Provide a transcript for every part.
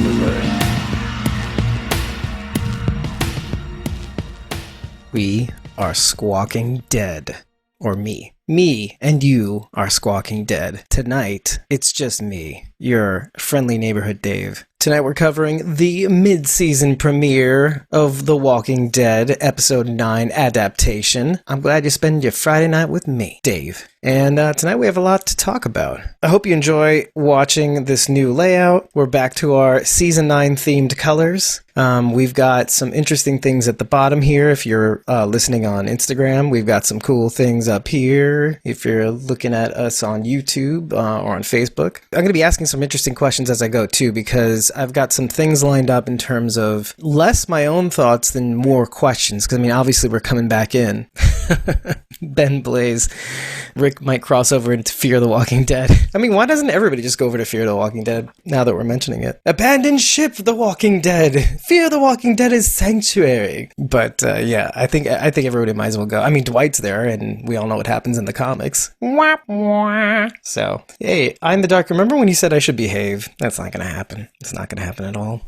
Missouri. We are squawking dead. Or me. Me and you are squawking dead. Tonight, it's just me, your friendly neighborhood Dave. Tonight we're covering the mid-season premiere of The Walking Dead, Episode 9, Adaptation. I'm glad you spend your Friday night with me, Dave. And tonight we have a lot to talk about. I hope you enjoy watching this new layout. We're back to our Season 9 themed colors. We've got some interesting things at the bottom here if you're listening on Instagram. We've got some cool things up here if you're looking at us on YouTube or on Facebook. I'm going to be asking some interesting questions as I go too, because I've got some things lined up in terms of less my own thoughts than more questions. Because, I mean, obviously we're coming back in. Ben Blaze. Rick might cross over into Fear the Walking Dead. I mean, why doesn't everybody just go over to Fear the Walking Dead now that we're mentioning it? Abandon ship, The Walking Dead. Fear the Walking Dead is sanctuary. But yeah, I think everybody might as well go. I mean, Dwight's there, and we all know what happens in the comics. So, hey, I'm the Dark. Remember when you said I should behave? That's not going to happen. It's not going to happen at all.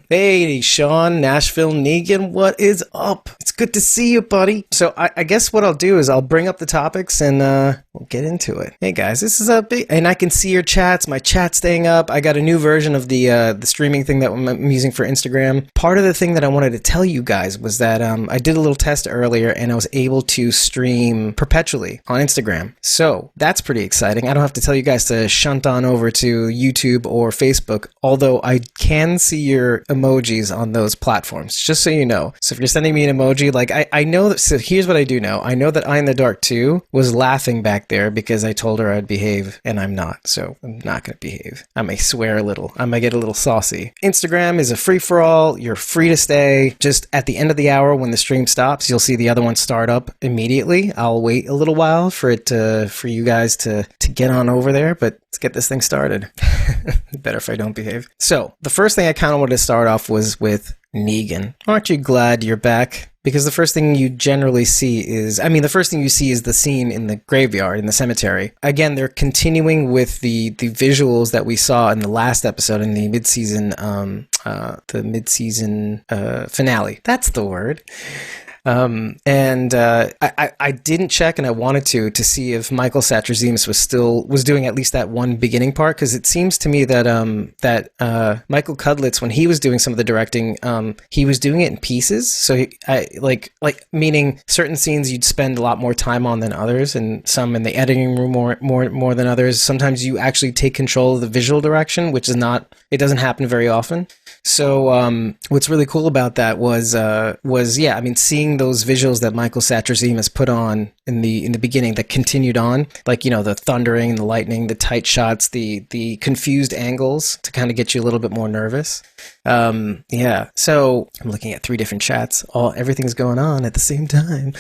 Hey, Sean, Nashville, Negan, what is up? It's good to see you, buddy. So I guess what I'll do is I'll bring up the topics and we'll get into it. Hey, guys, this is a big... And I can see your chats. My chat's staying up. I got a new version of the streaming thing that I'm using for Instagram. Part of the thing that I wanted to tell you guys was that I did a little test earlier and I was able to stream perpetually on Instagram. So that's pretty exciting. I don't have to tell you guys to shunt on over to YouTube or Facebook, although I can see your emojis on those platforms, just so you know. So if you're sending me an emoji, like I know that, so here's what I do know. I know that I in the Dark 2 was laughing back there because I told her I'd behave and I'm not. So I'm not going to behave. I may swear a little. I might get a little saucy. Instagram is a free-for-all. You're free to stay. Just at the end of the hour when the stream stops, you'll see the other one start up immediately. I'll wait a little while for you guys to get on over there, but let's get this thing started. Better if I don't behave. So the first thing I kind of wanted to start off was with Negan. Aren't you glad you're back? Because the first thing you generally see is, the first thing you see is the scene in the graveyard, in the cemetery. Again, they're continuing with the visuals that we saw in the last episode in the mid-season, finale. That's the word. I didn't check, and I wanted to see if Michael Satrazemis was doing at least that one beginning part, because it seems to me that Michael Cudlitz, when he was doing some of the directing, he was doing it in pieces. So meaning certain scenes you'd spend a lot more time on than others, and some in the editing room more than others. Sometimes you actually take control of the visual direction, which it doesn't happen very often. So what's really cool about that was seeing those visuals that Michael Satrazemis put on in the beginning that continued on, like, the thundering, the lightning, the tight shots, the confused angles to kind of get you a little bit more nervous. So I'm looking at 3 different chats. Everything's going on at the same time.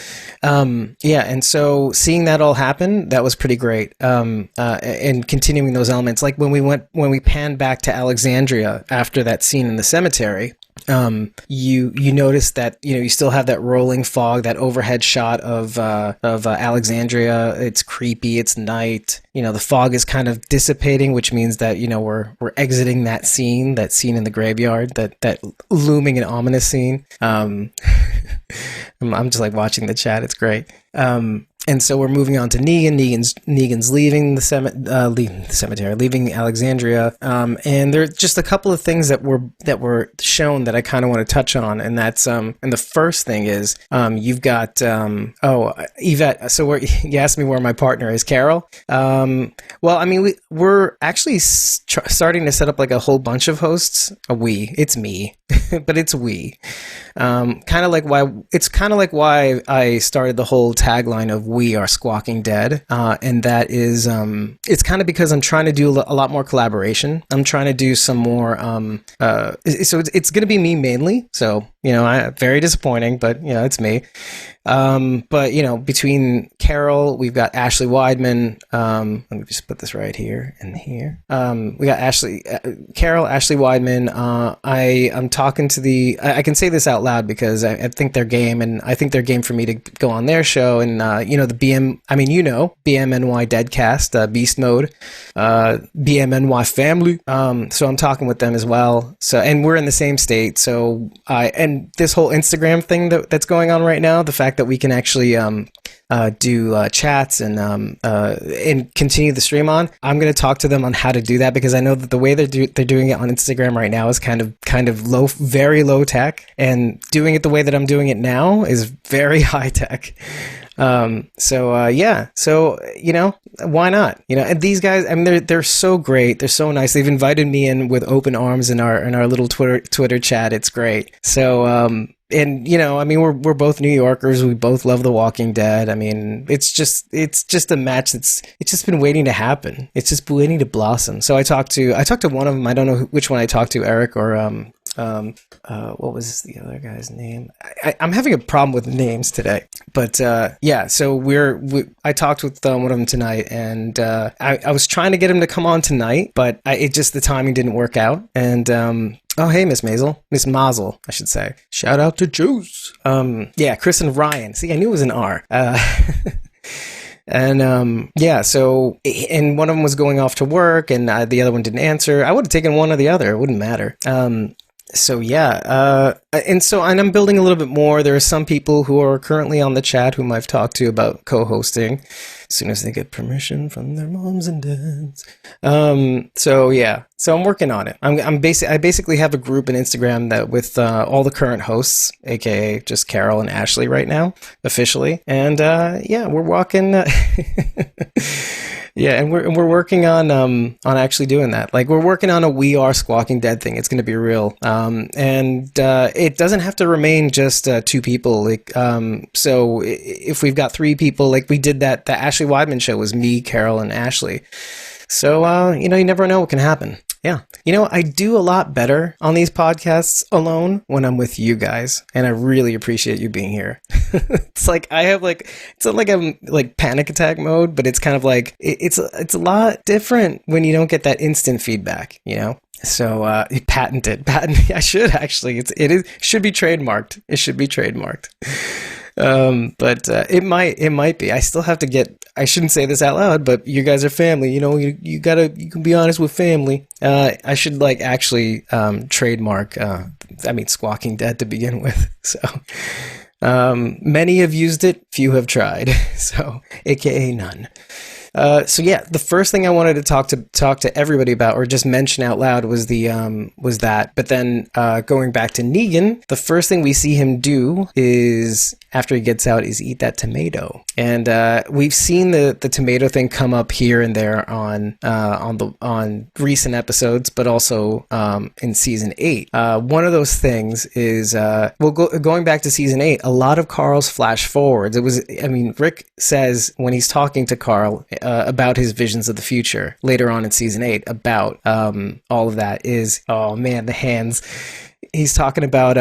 And so seeing that all happen, that was pretty great. And continuing those elements, like when we panned back to Alexandria after that scene in the cemetery, you notice that, you still have that rolling fog, that overhead shot of Alexandria. It's creepy. It's night. The fog is kind of dissipating, which means that, we're exiting that scene in the graveyard, that looming and ominous scene. I'm just like watching the chat. It's great. And so we're moving on to Negan. Negan's leaving the cemetery, leaving Alexandria. And there are just a couple of things that were shown that I kind of want to touch on, and that's and the first thing is you've got Yvette. So you asked me where my partner is, Carol. We're actually starting to set up like a whole bunch of hosts. It's me, but it's we. Kind of like why I started the whole tagline of "We are Squawking Dead," and that is it's kind of because I'm trying to do a lot more collaboration. I'm trying to do some more. So it's going to be me mainly. So very disappointing, but it's me. But, you know, between Carol, we've got Ashley Wideman. Let me just put this right here and here. We got Carol, Ashley Wideman. I'm talking to I can say this out loud because I think they're game, and I think they're game for me to go on their show. And, you know, the BMNY Deadcast, Beast Mode, BMNY family. So I'm talking with them as well. So, and we're in the same state. So, and this whole Instagram thing that's going on right now, the fact that we can actually do chats and continue the stream on. I'm going to talk to them on how to do that, because I know that the way they're doing it on Instagram right now is kind of low, very low tech, and doing it the way that I'm doing it now is very high tech. So you know, why not? You know, and these guys, I mean, they're so great. They're so nice. They've invited me in with open arms in our little Twitter chat. It's great. So, and you know, I mean, we're both New Yorkers. We both love The Walking Dead. I mean, it's just a match it's just been waiting to happen. It's just waiting to blossom. So I talked to one of them. I don't know which one I talked to, Eric or what was the other guy's name? I'm having a problem with names today, but yeah. So I talked with one of them tonight, and I was trying to get him to come on tonight, but the timing didn't work out. And oh, hey, Miss Mazel, I should say. Shout out to Juice. Yeah, Chris and Ryan. See, I knew it was an R. And yeah, so, and one of them was going off to work, and the other one didn't answer. I would have taken one or the other. It wouldn't matter. So yeah, and I'm building a little bit more. There are some people who are currently on the chat whom I've talked to about co-hosting as soon as they get permission from their moms and dads. So yeah, so I'm working on it. I basically have a group on Instagram that with all the current hosts, aka just Carol and Ashley right now, officially. And yeah, we're walking. Yeah, and we're working on actually doing that. Like, we're working on a We Are Squawking Dead thing. It's going to be real. And it doesn't have to remain just 2 people. Like, so if we've got 3 people, like we did the Ashley Wideman show was me, Carol, and Ashley. So, you know, you never know what can happen. Yeah. You know, I do a lot better on these podcasts alone when I'm with you guys, and I really appreciate you being here. It's like I have it's not like I'm like panic attack mode, but it's kind of like it's a lot different when you don't get that instant feedback, you know? So patented. I should actually. It should be trademarked. It should be trademarked. But it might be. I still have to get. I shouldn't say this out loud, but you guys are family. You know, you can be honest with family. I should actually trademark. Squawking Dead to begin with. So. Many have used it, few have tried. So, aka none. So yeah, the first thing I wanted to talk to everybody about, or just mention out loud, was that. But then going back to Negan, the first thing we see him do is, after he gets out, is eat that tomato. And we've seen the tomato thing come up here and there on recent episodes, but also in season 8. One of those things is going back to season 8, a lot of Carl's flash forwards. Rick says when he's talking to Carl about his visions of the future later on in season 8 about all of that is, oh man, the hands. He's talking about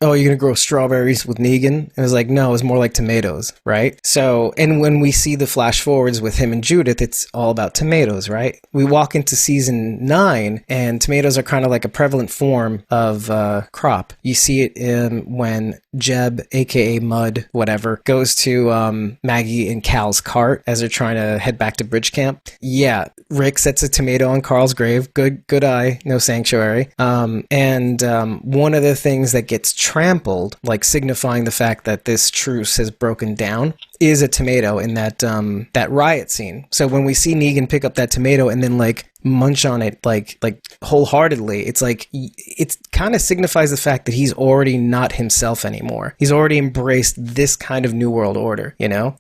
oh, you're going to grow strawberries with Negan? And it was like, no, it's more like tomatoes, right? So, and when we see the flash forwards with him and Judith, it's all about tomatoes, right? We walk into season 9 and tomatoes are kind of like a prevalent form of crop. You see it when Jeb, aka Mud, whatever, goes to Maggie and Cal's cart as they're trying to head back to bridge camp. Yeah, Rick sets a tomato on Carl's grave. Good eye, no sanctuary. And one of the things that gets trampled, like signifying the fact that this truce has broken down, is a tomato in that riot scene. So when we see Negan pick up that tomato and then munch on it like wholeheartedly, it's like it kind of signifies the fact that he's already not himself anymore. He's already embraced this kind of new world order, you know?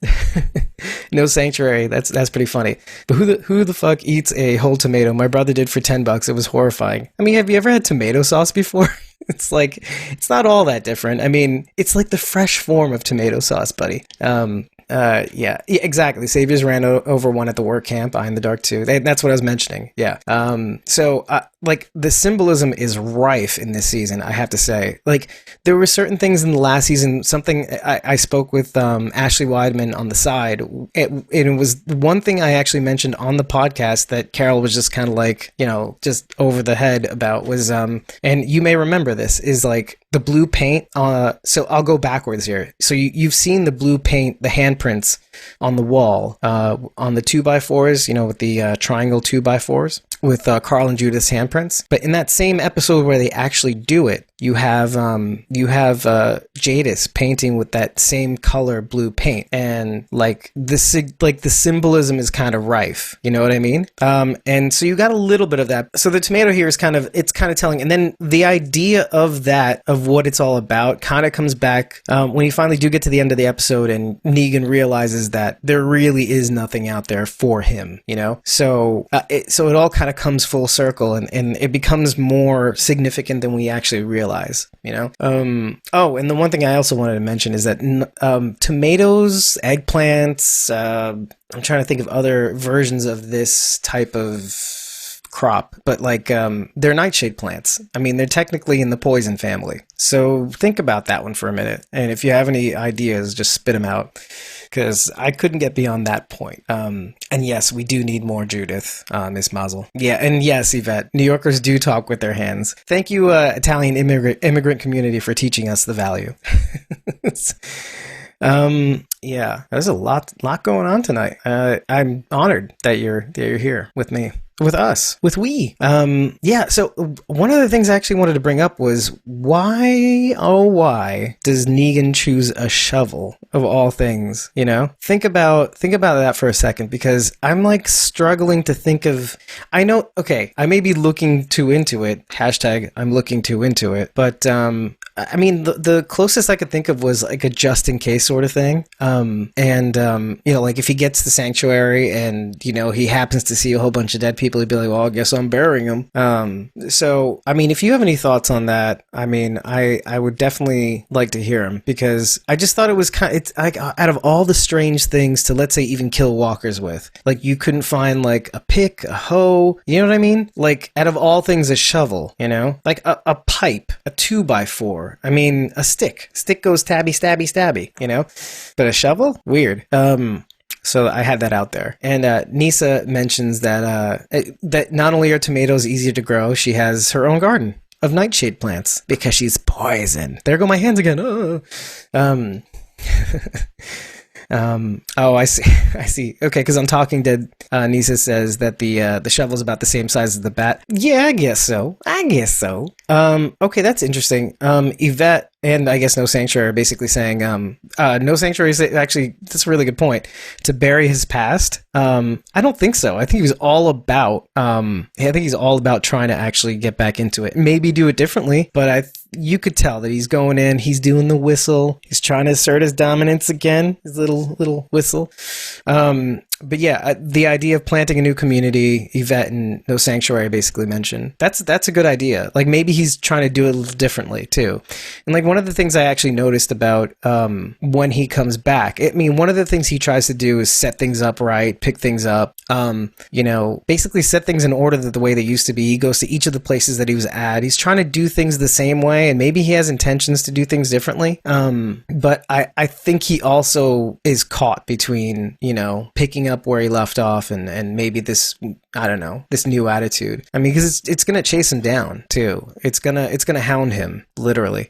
No sanctuary. That's pretty funny. But who the fuck eats a whole tomato? My brother did for $10. It was horrifying. I mean, have you ever had tomato sauce before? It's not all that different. I mean, it's like the fresh form of tomato sauce, buddy. Yeah, exactly. Saviors ran over one at the work camp. I in the dark too. That's what I was mentioning. Yeah. So like the symbolism is rife in this season. I have to say, like there were certain things in the last season. Something I spoke with Ashley Weidman on the side. It was one thing I actually mentioned on the podcast that Carol was just kind of like, just over the head about was and you may remember this is like the blue paint. So I'll go backwards here. So you've seen the blue paint, the handprints on the wall, on the 2x4s, with the triangle 2x4s with Carl and Judith's handprints. But in that same episode where they actually do it, you have Jadis painting with that same color blue paint, and like the symbolism is kind of rife. You know what I mean? And so you got a little bit of that. So the tomato here is kind of telling, and then the idea of what it's all about kind of comes back when you finally do get to the end of the episode, and Negan realizes that there really is nothing out there for him. So it all kind of comes full circle, and it becomes more significant than we actually realize. And the one thing I also wanted to mention is that tomatoes, eggplants, I'm trying to think of other versions of this type of crop, but like they're nightshade plants. I mean, they're technically in the poison family. So think about that one for a minute, and if you have any ideas, just spit them out, because I couldn't get beyond that point. And yes, we do need more Judith, Miss Mazel. Yeah, and yes, Yvette, New Yorkers do talk with their hands. Thank you, Italian immigrant community, for teaching us the value. Yeah, there's a lot going on tonight. I'm honored that you're here with me. With us, with we. So one of the things I actually wanted to bring up was why does Negan choose a shovel of all things? Think about that for a second, because I'm like struggling to think of. I know, okay, I may be looking too into it. # I'm looking too into it, but I mean, the closest I could think of was like a just in case sort of thing. Like if he gets the sanctuary and, he happens to see a whole bunch of dead people, he'd be like, well, I guess I'm burying them. So, I mean, if you have any thoughts on that, I mean, I would definitely like to hear them, because I just thought it was it's like out of all the strange things to, let's say, even kill walkers with, like you couldn't find like a pick, a hoe, you know what I mean? Like out of all things, a shovel, like a pipe, a 2x4. I mean, a stick goes stabby, stabby, stabby, but a shovel? Weird. So I had that out there. And Nisa mentions that that not only are tomatoes easier to grow, she has her own garden of nightshade plants because she's poison. There go my hands again. Oh. I see. Okay, because on Talking Dead, Nisa says that the shovel's about the same size as the bat. Yeah, I guess so. Okay, that's interesting. Yvette and I guess No Sanctuary are basically saying, No Sanctuary is actually, that's a really good point, to bury his past. I don't think so. I think he was all about, he's all about trying to actually get back into it. Maybe do it differently, but you could tell that he's going in, he's doing the whistle, he's trying to assert his dominance again, his little whistle. But yeah, the idea of planting a new community, Yvette and No Sanctuary basically mentioned, that's a good idea. Like maybe he's trying to do it a little differently too. And like one of the things I actually noticed about when he comes back, one of the things he tries to do is set things up right, pick things up, basically set things in order the way they used to be. He goes to each of the places that he was at. He's trying to do things the same way, and maybe he has intentions to do things differently. But I think he also is caught between, picking up where he left off and maybe this, I don't know, this new attitude. I mean, because it's gonna chase him down too. It's gonna hound him, literally.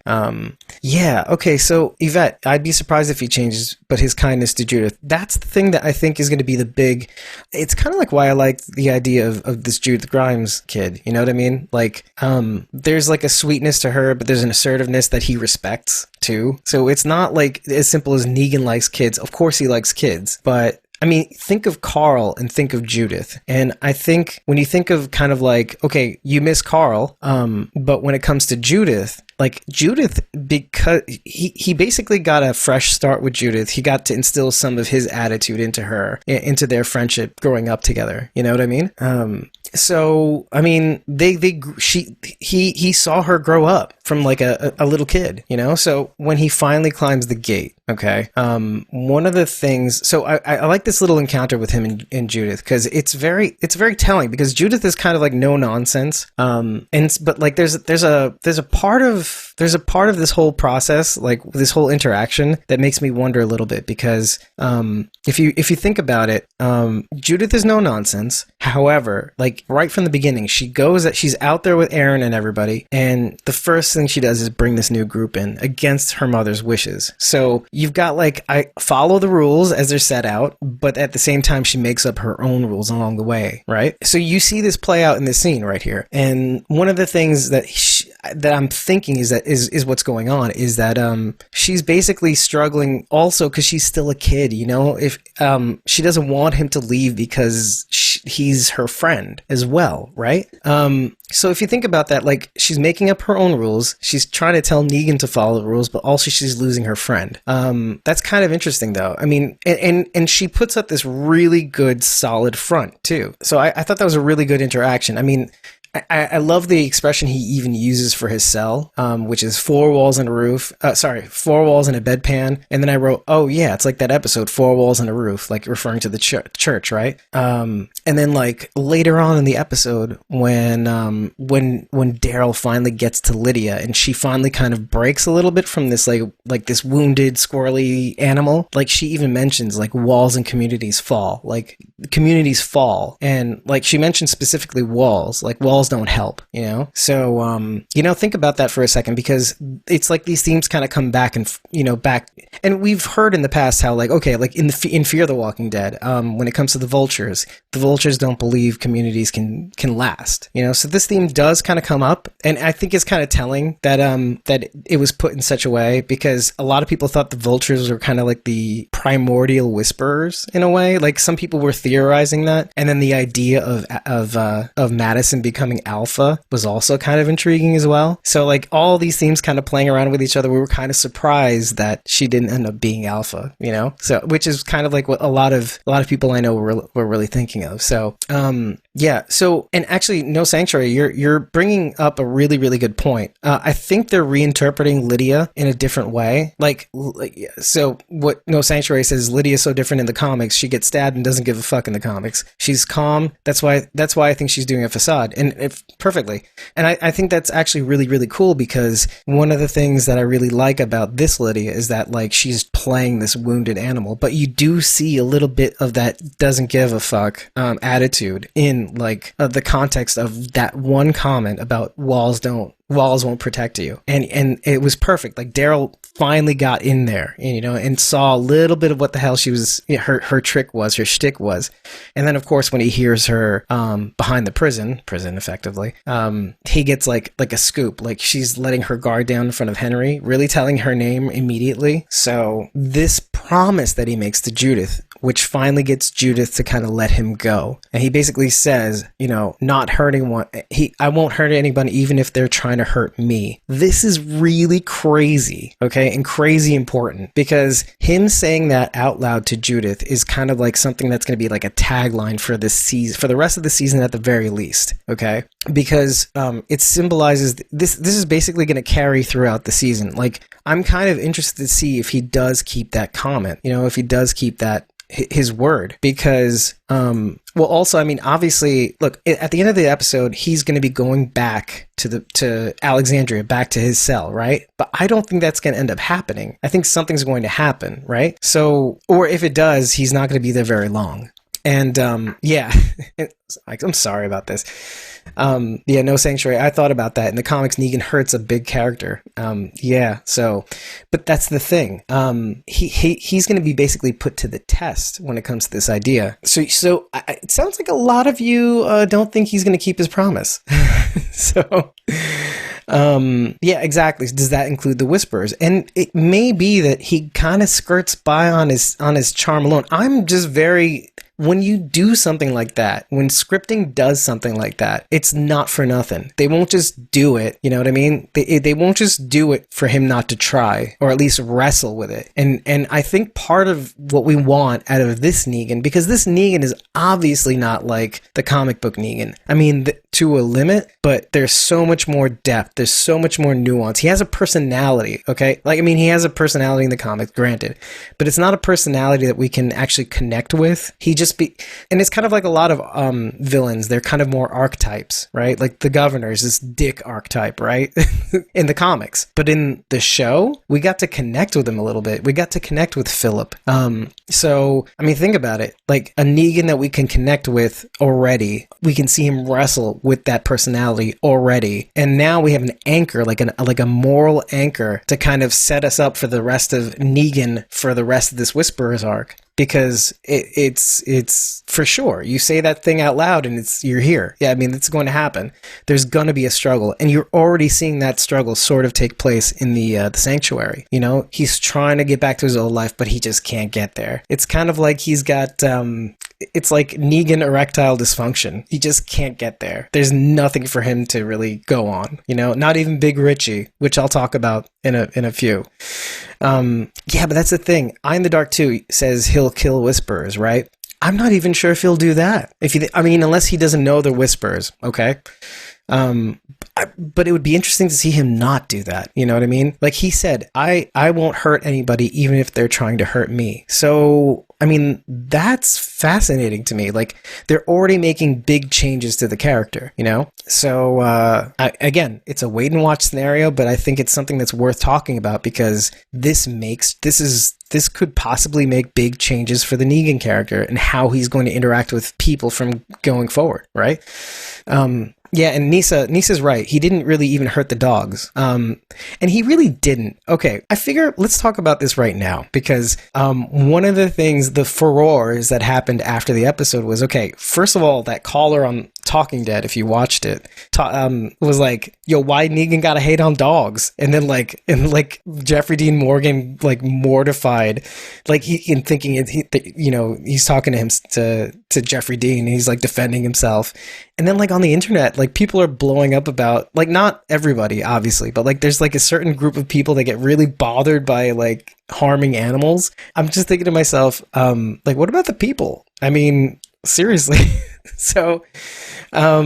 Yeah, okay, so Yvette, I'd be surprised if he changes, but his kindness to Judith, that's the thing that I think is gonna be the big, it's kind of like why I like the idea of this Judith Grimes kid, you know what I mean? Like, there's like a sweetness to her, but there's an assertiveness that he respects too. So it's not like as simple as Negan likes kids. Of course he likes kids, but I mean, think of Carl and think of Judith. And I think when you think of kind of like, okay, you miss Carl, but when it comes to Judith, like Judith, because he basically got a fresh start with Judith. He got to instill some of his attitude into her, into their friendship growing up together. You know what I mean? So, I mean, he saw her grow up from like a little kid, you know? So when he finally climbs the gate, okay, one of the things, so I like this little encounter with him and Judith, because it's very telling, because Judith is kind of like no nonsense, but like there's a part of this whole process, like this whole interaction, that makes me wonder a little bit, because if you think about it, Judith is no nonsense. However, like right from the beginning, she's out there with Aaron and everybody, and the first thing she does is bring this new group in against her mother's wishes. So you've got like, I follow the rules as they're set out, but at the same time she makes up her own rules along the way, right? So you see this play out in this scene right here, and one of the things that I'm thinking is what's going on is that she's basically struggling also because she's still a kid, you know? If she doesn't want him to leave because he's her friend as well, right? So if you think about that, like she's making up her own rules, she's trying to tell Negan to follow the rules, but also she's losing her friend. That's kind of interesting though. I mean, and she puts up this really good solid front too. So I thought that was a really good interaction. I mean, I love the expression he even uses for his cell, which is 4 walls and a roof. 4 walls and a bedpan. And then I wrote, oh yeah, it's like that episode, 4 walls and a roof, like referring to the church, right? And then like later on in the episode, when Daryl finally gets to Lydia and she finally kind of breaks a little bit from this like this wounded squirrely animal, like she even mentions like walls and communities fall, and like she mentioned specifically walls, like walls don't help, you know? So, think about that for a second, because it's like these themes kind of come back and we've heard in the past how like, okay, like in Fear the Walking Dead, when it comes to the vultures don't believe communities can last, you know? So this theme does kind of come up, and I think it's kind of telling that, that it was put in such a way, because a lot of people thought the vultures were kind of like the primordial whisperers in a way. Like some people were theorizing that, and then the idea of Madison becoming alpha was also kind of intriguing as well. So like all these themes kind of playing around with each other, we were kind of surprised that she didn't end up being alpha, you know? So which is kind of like what a lot of people I know were really thinking of. So yeah. So, and actually, No Sanctuary, you're bringing up a really, really good point. I think they're reinterpreting Lydia in a different way. Like, so what No Sanctuary says, Lydia's so different in the comics. She gets stabbed and doesn't give a fuck in the comics. She's calm. That's why I think she's doing a facade, and perfectly. And I think that's actually really, really cool, because one of the things that I really like about this Lydia is that like she's playing this wounded animal, but you do see a little bit of that doesn't give a fuck attitude in like the context of that one comment about walls won't protect you, and it was perfect. Like Daryl finally got in there, and saw a little bit of what the hell she was, her trick was, her shtick was. And then of course when he hears her behind the prison effectively, he gets like a scoop, like she's letting her guard down in front of Henry, really telling her name immediately. So this promise that he makes to Judith, which finally gets Judith to kind of let him go. And he basically says, not hurting one. I won't hurt anybody, even if they're trying to hurt me. This is really crazy, okay? And crazy important, because him saying that out loud to Judith is kind of like something that's going to be like a tagline for this season, for the rest of the season at the very least, okay? Because it symbolizes, this is basically going to carry throughout the season. Like, I'm kind of interested to see if he does keep that comment, if he does keep that his word, because also, I mean, obviously, look, at the end of the episode, he's going to be going back to Alexandria, back to his cell, right? But I don't think that's going to end up happening. I think something's going to happen, right? So, or if it does, he's not going to be there very long. And yeah, I'm sorry about this. Yeah, No Sanctuary. I thought about that. In the comics, Negan hurts a big character. Yeah, so, but that's the thing. He's going to be basically put to the test when it comes to this idea. So it sounds like a lot of you don't think he's going to keep his promise. So, yeah, exactly. Does that include the Whisperers? And it may be that he kind of skirts by on his charm alone. I'm just very when you do something like that, when scripting does something like that, it's not for nothing. They won't just do it, you know what I mean? They won't just do it for him not to try, or at least wrestle with it. And I think part of what we want out of this Negan, because this Negan is obviously not like the comic book Negan. I mean, to a limit, but there's so much more depth. There's so much more nuance. He has a personality, okay? Like, I mean, he has a personality in the comics, granted, but it's not a personality that we can actually connect with. And it's kind of like a lot of villains. They're kind of more archetypes, right? Like the Governor's this dick archetype, right? In the comics. But in the show, we got to connect with him a little bit. We got to connect with Philip. So, I mean, think about it. Like a Negan that we can connect with already. We can see him wrestle with that personality already. And now we have an anchor, like a moral anchor to kind of set us up for the rest of Negan for the rest of this Whisperer's arc. Because it's for sure. You say that thing out loud and you're here. Yeah, I mean, it's going to happen. There's going to be a struggle. And you're already seeing that struggle sort of take place in the sanctuary. You know, he's trying to get back to his old life, but he just can't get there. It's kind of like he's got... it's like Negan erectile dysfunction. He just can't get there. There's nothing for him to really go on, you know, not even Big Richie, which I'll talk about in a few. Yeah, but that's the thing. Eye in the Dark 2 says he'll kill Whisperers, right? I'm not even sure if he'll do that. Unless he doesn't know they're Whisperers, okay? But it would be interesting to see him not do that. You know what I mean? Like he said, I won't hurt anybody even if they're trying to hurt me. So, I mean, that's fascinating to me. Like they're already making big changes to the character, you know? So, again, it's a wait and watch scenario, but I think it's something that's worth talking about because this could possibly make big changes for the Negan character and how he's going to interact with people from going forward, right? Yeah, and Nisa's right. He didn't really even hurt the dogs. And he really didn't. Okay, I figure let's talk about this right now because one of the things, the furores that happened after the episode was, okay, first of all, that caller on Talking Dead, if you watched it, was like, yo, why Negan gotta hate on dogs? And then like Jeffrey Dean Morgan, like mortified, like he's talking to him to Jeffrey Dean, and he's like defending himself. And then like on the internet, like people are blowing up about, like not everybody obviously, but like there's like a certain group of people that get really bothered by like harming animals. I'm just thinking to myself, like what about the people? I mean, seriously. So, yeah,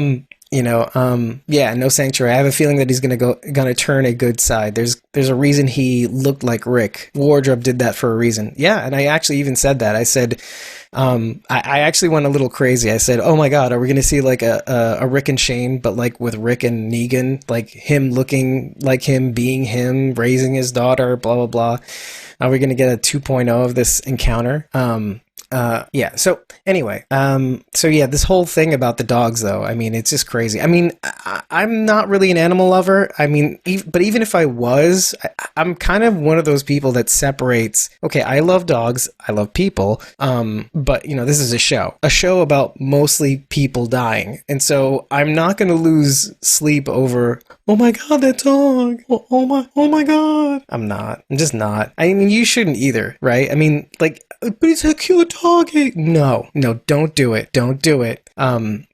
no sanctuary. I have a feeling that he's gonna turn a good side. There's a reason he looked like Rick. Wardrobe did that for a reason. Yeah, and I actually even said that. I said, I actually went a little crazy. I said, oh my God, are we gonna see like a Rick and Shane, but like with Rick and Negan, like him looking like him, being him, raising his daughter, blah blah blah. Are we gonna get a 2.0 of this encounter? Yeah. So anyway, so yeah, this whole thing about the dogs though, I mean, it's just crazy. I mean, I'm not really an animal lover. I mean, but even if I was, I'm kind of one of those people that separates, okay, I love dogs, I love people. But you know, this is a show about mostly people dying. And so I'm not going to lose sleep over, oh my God, that dog. Oh my God. I'm just not. I mean, you shouldn't either, right? I mean, like, but it's a cute dog. No, don't do it. Don't do it. But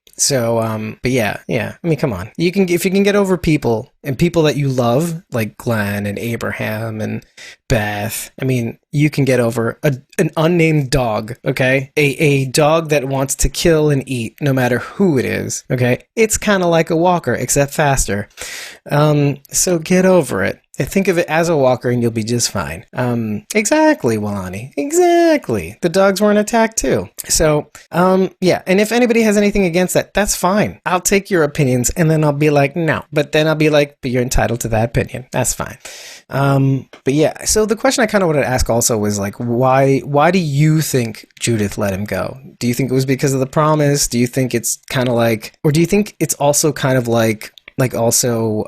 yeah. I mean, come on. If you can get over people and people that you love, like Glenn and Abraham and Beth, I mean, you can get over an unnamed dog, okay? A dog that wants to kill and eat no matter who it is, okay? It's kind of like a walker, except faster. So get over it. Think of it as a walker and you'll be just fine. Exactly, Walani. Exactly. The dogs weren't attacked too. So, yeah. And if anybody has anything against that, that's fine. I'll take your opinions and then I'll be like, no. But then I'll be like, but you're entitled to that opinion. That's fine. But yeah. So the question I kind of wanted to ask also was like, why do you think Judith let him go? Do you think it was because of the promise? Do you think it's kind of like, or do you think it's also kind of like also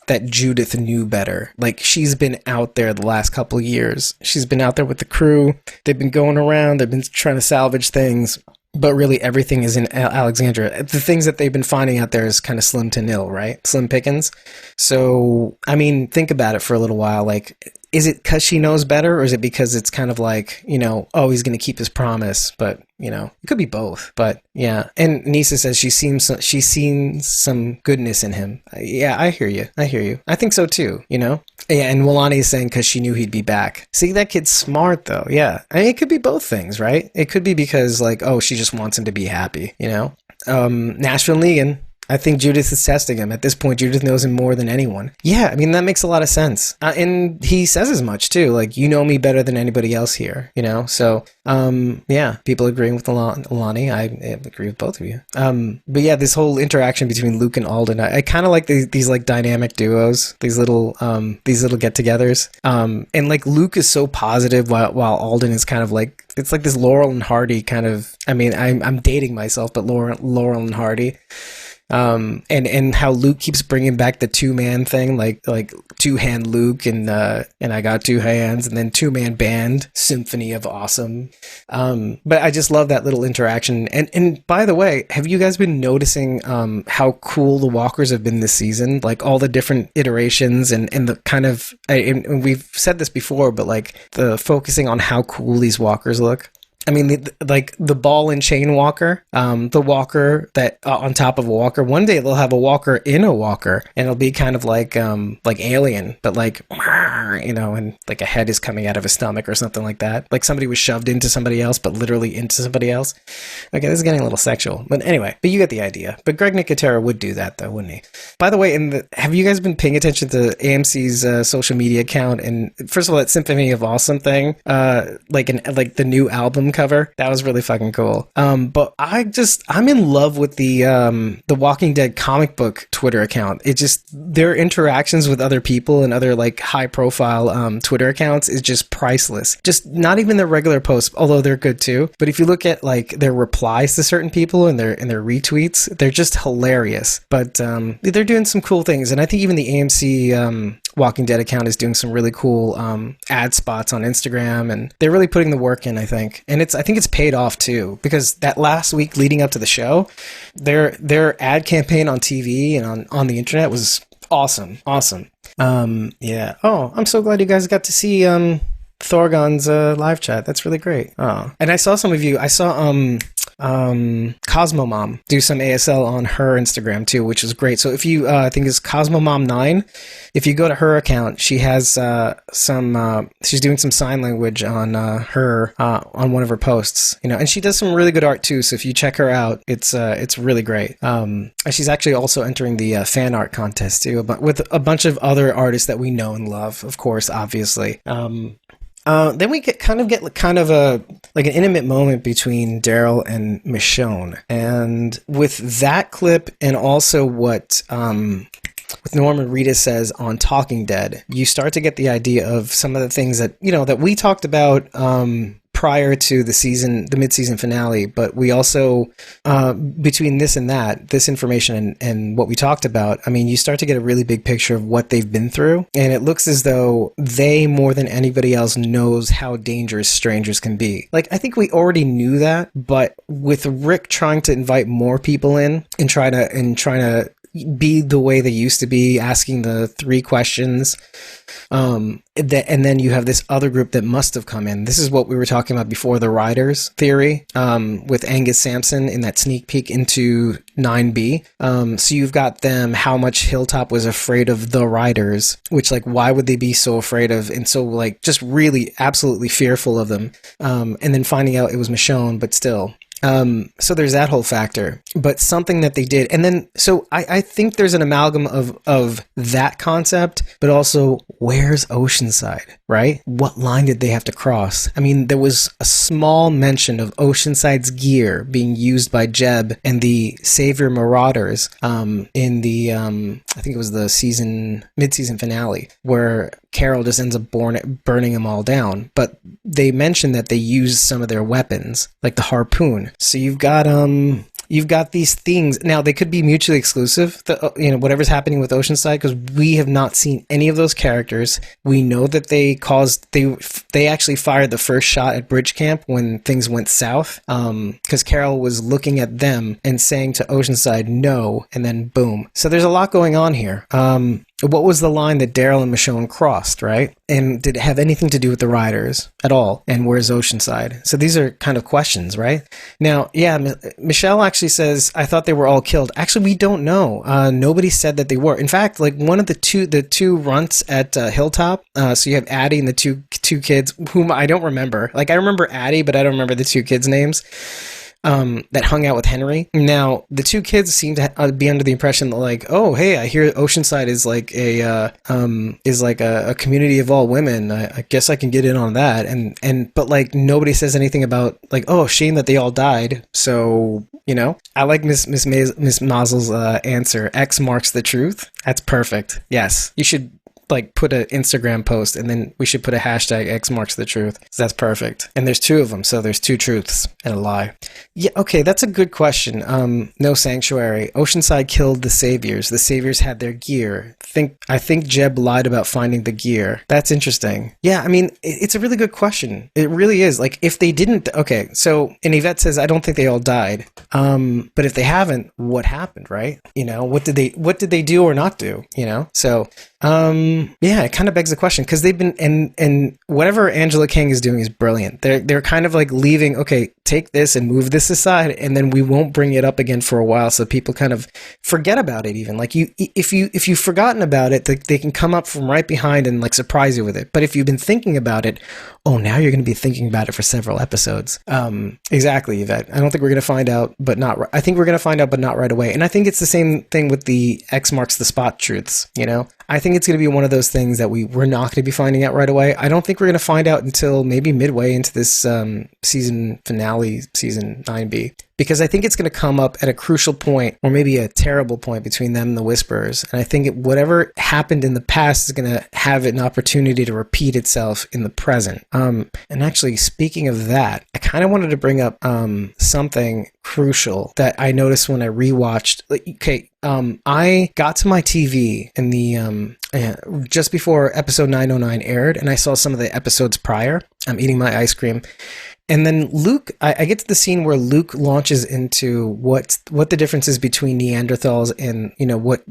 that Judith knew better? Like she's been out there the last couple of years. She's been out there with the crew. They've been going around. They've been trying to salvage things. But really everything is in Alexandria. The things that they've been finding out there is kind of slim to nil, right? Slim pickings. So, I mean, think about it for a little while. Like, is it because she knows better, or is it because it's kind of like, you know, oh, he's going to keep his promise, but you know, it could be both, but yeah. And Nisa says she's seen some goodness in him. Yeah, I hear you. I think so too, you know? Yeah, and Wilani is saying because she knew he'd be back. See, that kid's smart though. Yeah, I mean, it could be both things, right? It could be because like, oh, she just wants him to be happy, you know? Nashville and Negan. I think Judith is testing him. At this point, Judith knows him more than anyone. Yeah, I mean, that makes a lot of sense. And he says as much, too. Like, you know me better than anybody else here, you know? So, yeah, people agreeing with Alani. I agree with both of you. But yeah, this whole interaction between Luke and Alden, I kind of like these like dynamic duos, these little get-togethers. And like Luke is so positive while Alden is kind of like, it's like this Laurel and Hardy kind of, I mean, I'm dating myself, but Laurel and Hardy. And how Luke keeps bringing back the 2-man thing, like 2-hand Luke and I got 2 hands, and then 2-man band, Symphony of Awesome. But I just love that little interaction. And by the way, have you guys been noticing, how cool the walkers have been this season? Like all the different iterations and the kind of, and we've said this before, but like the focusing on how cool these walkers look. I mean, like the ball and chain walker, the walker that on top of a walker. One day they'll have a walker in a walker, and it'll be kind of like Alien, but like, you know, and like a head is coming out of a stomach or something like that. Like somebody was shoved into somebody else, but literally into somebody else. Okay, this is getting a little sexual, but anyway, but you get the idea. But Greg Nicotero would do that though, wouldn't he? By the way, have you guys been paying attention to AMC's social media account? And first of all, that Symphony of Awesome thing, like the new album cover, that was really fucking cool. But I'm in love with the Walking Dead comic book Twitter account. It just, their interactions with other people and other like high profile Twitter accounts is just priceless. Just not even their regular posts, although they're good too. But if you look at like their replies to certain people and their retweets, they're just hilarious. But they're doing some cool things, and I think even the AMC Walking Dead account is doing some really cool ad spots on Instagram, and they're really putting the work in, I think. And I think it's paid off too, because that last week leading up to the show, their ad campaign on TV and on the internet was awesome. Yeah. Oh, I'm so glad you guys got to see Thorgon's live chat. That's really great. Oh, and I saw some of you. I saw Cosmo Mom do some ASL on her Instagram too, which is great. So if you I think it's Cosmo Mom 9, if you go to her account, she has she's doing some sign language on her on one of her posts, you know, and she does some really good art too. So if you check her out, it's really great. And she's actually also entering the fan art contest too, but with a bunch of other artists that we know and love, of course, obviously. Then we get kind of a like an intimate moment between Daryl and Michonne, and with that clip and also what with Norman Reedus says on Talking Dead, you start to get the idea of some of the things that, you know, that we talked about prior to the mid-season finale, but we also, between this and that, this information and what we talked about, I mean, you start to get a really big picture of what they've been through, and it looks as though they, more than anybody else, knows how dangerous strangers can be. Like, I think we already knew that, but with Rick trying to invite more people in and trying to be the way they used to be, asking the 3 questions, and then you have this other group that must have come in. This is what we were talking about before, the Riders theory, with Angus Sampson in that sneak peek into 9B. So you've got them, how much Hilltop was afraid of the Riders, which, like, why would they be so afraid of, and so, like, just really absolutely fearful of them, and then finding out it was Michonne, but still. So there's that whole factor, but something that they did. And then, so I think there's an amalgam of that concept, but also where's Oceanside, right? What line did they have to cross? I mean, there was a small mention of Oceanside's gear being used by Jeb and the Savior Marauders, in the, I think it was the mid-season finale, where Carol just ends up burning them all down. But they mentioned that they used some of their weapons, like the harpoon. So you've got these things. Now, they could be mutually exclusive, whatever's happening with Oceanside, because we have not seen any of those characters. We know that they actually fired the first shot at Bridge Camp when things went south, because Carol was looking at them and saying to Oceanside, no, and then boom. So there's a lot going on here. what was the line that Daryl and Michonne crossed, right? And did it have anything to do with the riders at all? And where's Oceanside? So these are kind of questions, right? Now, yeah, Michelle actually says, I thought they were all killed. Actually, we don't know. Nobody said that they were. In fact, like one of the two runts at Hilltop, so you have Addie and the two kids, whom I don't remember. Like, I remember Addie, but I don't remember the two kids' names. That hung out with Henry. Now, the two kids seem to be under the impression that, like, oh, hey, I hear Oceanside is like a community of all women. I guess I can get in on that. But like nobody says anything about like, oh, shame that they all died. So, you know, I like Miss Mazel's answer. X marks the truth. That's perfect. Yes, you should like put an Instagram post and then we should put a hashtag X marks the truth. So that's perfect. And there's two of them. So there's two truths and a lie. Yeah. Okay. That's a good question. No sanctuary. Oceanside killed the saviors. The saviors had their gear. I think Jeb lied about finding the gear. That's interesting. Yeah. I mean, it's a really good question. It really is. Like if they didn't, okay. So, and Yvette says, I don't think they all died. But if they haven't, what happened? Right. You know, what did they do or not do? You know? So, yeah, it kind of begs the question because they've been and whatever Angela King is doing is brilliant. They're kind of like leaving, okay, take this and move this aside, and then we won't bring it up again for a while, so people kind of forget about it. Even like if you've forgotten about it, they can come up from right behind and like surprise you with it. But if you've been thinking about it, oh, now you're going to be thinking about it for several episodes. Exactly, Yvette. I don't think we're going to find out, but not. I think we're going to find out, but not right away. And I think it's the same thing with the X marks the spot truths. You know, I think it's going to be one of those things that we're not going to be finding out right away. I don't think we're going to find out until maybe midway into this season finale, season 9B. Because I think it's going to come up at a crucial point, or maybe a terrible point between them and the Whisperers. And I think whatever happened in the past is going to have an opportunity to repeat itself in the present. And actually, speaking of that, I kind of wanted to bring up something crucial that I noticed when I rewatched. Okay, I got to my TV in the just before episode 909 aired, and I saw some of the episodes prior. I'm eating my ice cream. And then Luke, I get to the scene where Luke launches into what the difference is between Neanderthals and, you know, what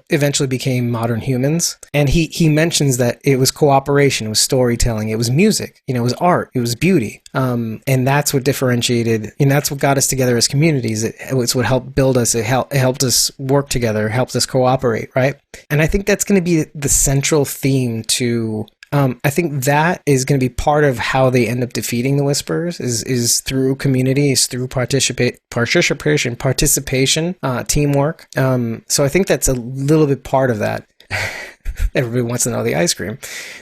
eventually became modern humans. And he mentions that it was cooperation, it was storytelling, it was music, you know, it was art, it was beauty. And that's what differentiated, and that's what got us together as communities. It's what helped build us. It helped us work together, helped us cooperate, right? And I think that's going to be the central theme to... I think that is going to be part of how they end up defeating the Whisperers is through community, is through participation, teamwork. So I think that's a little bit part of that. Everybody wants to know the ice cream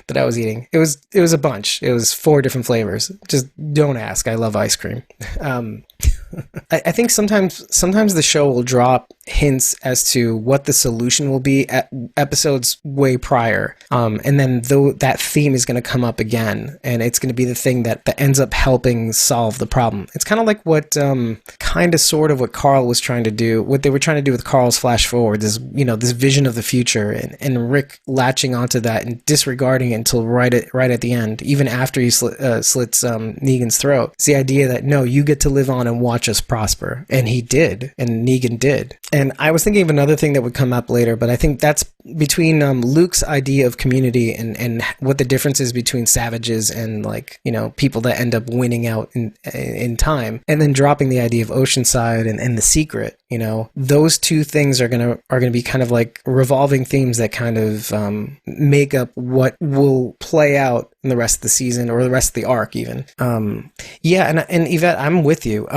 that I was eating. It was a bunch. It was 4 different flavors. Just don't ask. I love ice cream. I think sometimes the show will drop hints as to what the solution will be at episodes way prior. And then that theme is going to come up again, and it's going to be the thing that ends up helping solve the problem. It's kind of like what sort of what Carl was trying to do, what they were trying to do with Carl's flash forward, this vision of the future, and Rick latching onto that and disregarding it until right at the end, even after he slits Negan's throat. It's the idea that, no, you get to live on and watch us prosper. And he did, and Negan did. And I was thinking of another thing that would come up later, but I think that's between Luke's idea of community and what the difference is between savages and, like, you know, people that end up winning out in time, and then dropping the idea of Oceanside and the secret. You know, those two things are gonna be kind of like revolving themes that kind of make up what will play out in the rest of the season or the rest of the arc even. Yeah, and Yvette, I'm with you.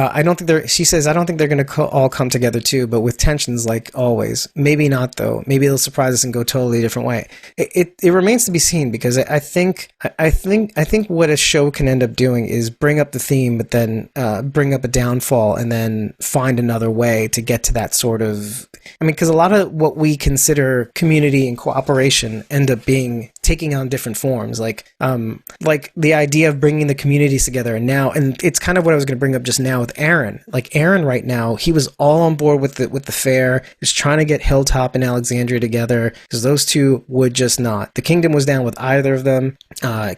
She says, I don't think they're going to all come together too, but with tensions like always. Maybe not though. Maybe they'll surprise us and go totally different way. It remains to be seen, because I think what a show can end up doing is bring up the theme, but then bring up a downfall and then find another way to get to that sort of, I mean, because a lot of what we consider community and cooperation end up being taking on different forms, like the idea of bringing the communities together. And it's kind of what I was going to bring up just now with Aaron. Like Aaron right now, he was all on board with the fair. He was trying to get Hilltop and Alexandria together because those two would just not. The kingdom was down with either of them.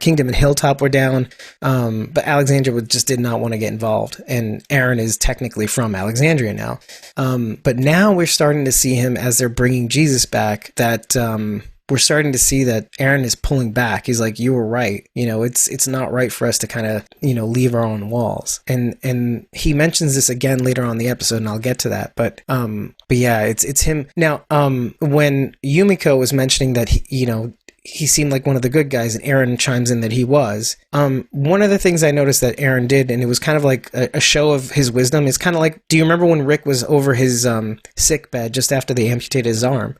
Kingdom and Hilltop were down, but Alexandria just did not want to get involved. And Aaron is technically from Alexandria now. But now we're starting to see him as they're bringing Jesus back, that we're starting to see that Aaron is pulling back. He's like, you were right. It's not right for us to kind of, leave our own walls. And he mentions this again later on in the episode, and I'll get to that. But yeah, it's him. Now, when Yumiko was mentioning that, he seemed like one of the good guys, and Aaron chimes in that he was. One of the things I noticed that Aaron did, and it was kind of like a show of his wisdom, is kind of like, do you remember when Rick was over his sick bed just after they amputated his arm?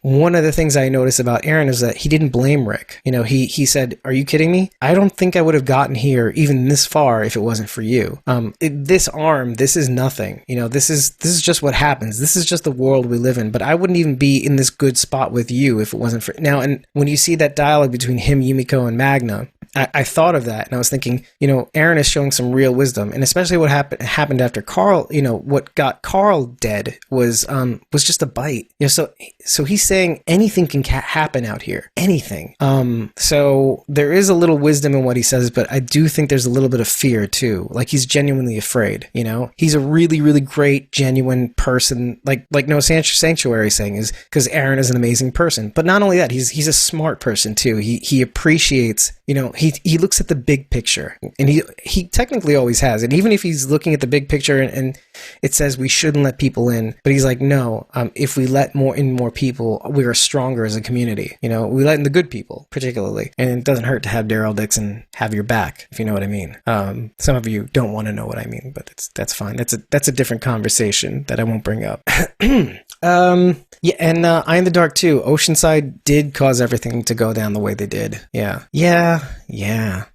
One of the things I noticed about Aaron is that he didn't blame Rick. He said, are you kidding me? I don't think I would have gotten here even this far if it wasn't for you. This arm, this is nothing. This is just what happens. This is just the world we live in. But I wouldn't even be in this good spot with you if it wasn't for... Now, and when you see that dialogue between him, Yumiko, and Magna, I thought of that, and I was thinking, Aaron is showing some real wisdom, and especially what happened after Carl. What got Carl dead was just a bite. So he's saying anything can happen out here, anything. So there is a little wisdom in what he says, but I do think there's a little bit of fear too. Like he's genuinely afraid. He's a really, really great, genuine person. Like No Sanctuary is saying, is because Aaron is an amazing person. But not only that, he's a smart person too. He appreciates. He looks at the big picture, and he technically always has. And even if he's looking at the big picture and it says we shouldn't let people in, but he's like, no, if we let more people, we are stronger as a community. We let in the good people, particularly. And it doesn't hurt to have Daryl Dixon have your back, if you know what I mean. Some of you don't want to know what I mean, but that's fine. That's a different conversation that I won't bring up. Yeah, and Eye in the Dark too. Oceanside did cause everything to go down the way they did. Yeah.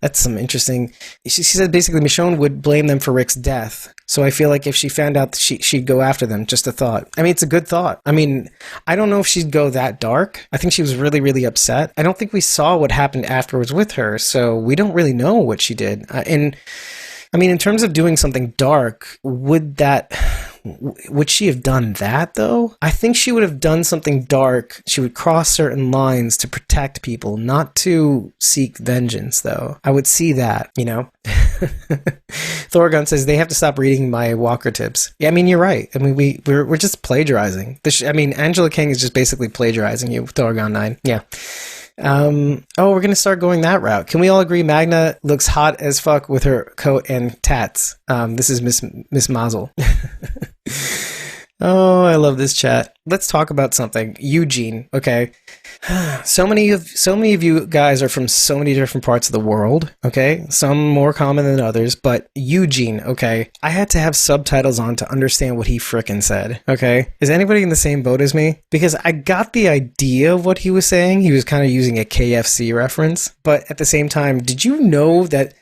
That's some interesting... She said basically Michonne would blame them for Rick's death. So I feel like if she found out, she'd go after them. Just a thought. I mean, it's a good thought. I mean, I don't know if she'd go that dark. I think she was really, really upset. I don't think we saw what happened afterwards with her, so we don't really know what she did. And I mean, in terms of doing something dark, would she have done that, though? I think she would have done something dark. She would cross certain lines to protect people, not to seek vengeance, though. I would see that, Thorgon says they have to stop reading my Walker tips. Yeah, I mean, you're right. I mean, we're just plagiarizing. Angela King is just basically plagiarizing you, Thorgon 9. Yeah. We're gonna start going that route. Can we all agree Magna looks hot as fuck with her coat and tats? This is Miss Mazel. Oh, I love this chat. Let's talk about something. Eugene, okay? So many of you guys are from so many different parts of the world, okay? Some more common than others, but Eugene, okay? I had to have subtitles on to understand what he frickin' said, okay? Is anybody in the same boat as me? Because I got the idea of what he was saying. He was kind of using a KFC reference, but at the same time, did you know that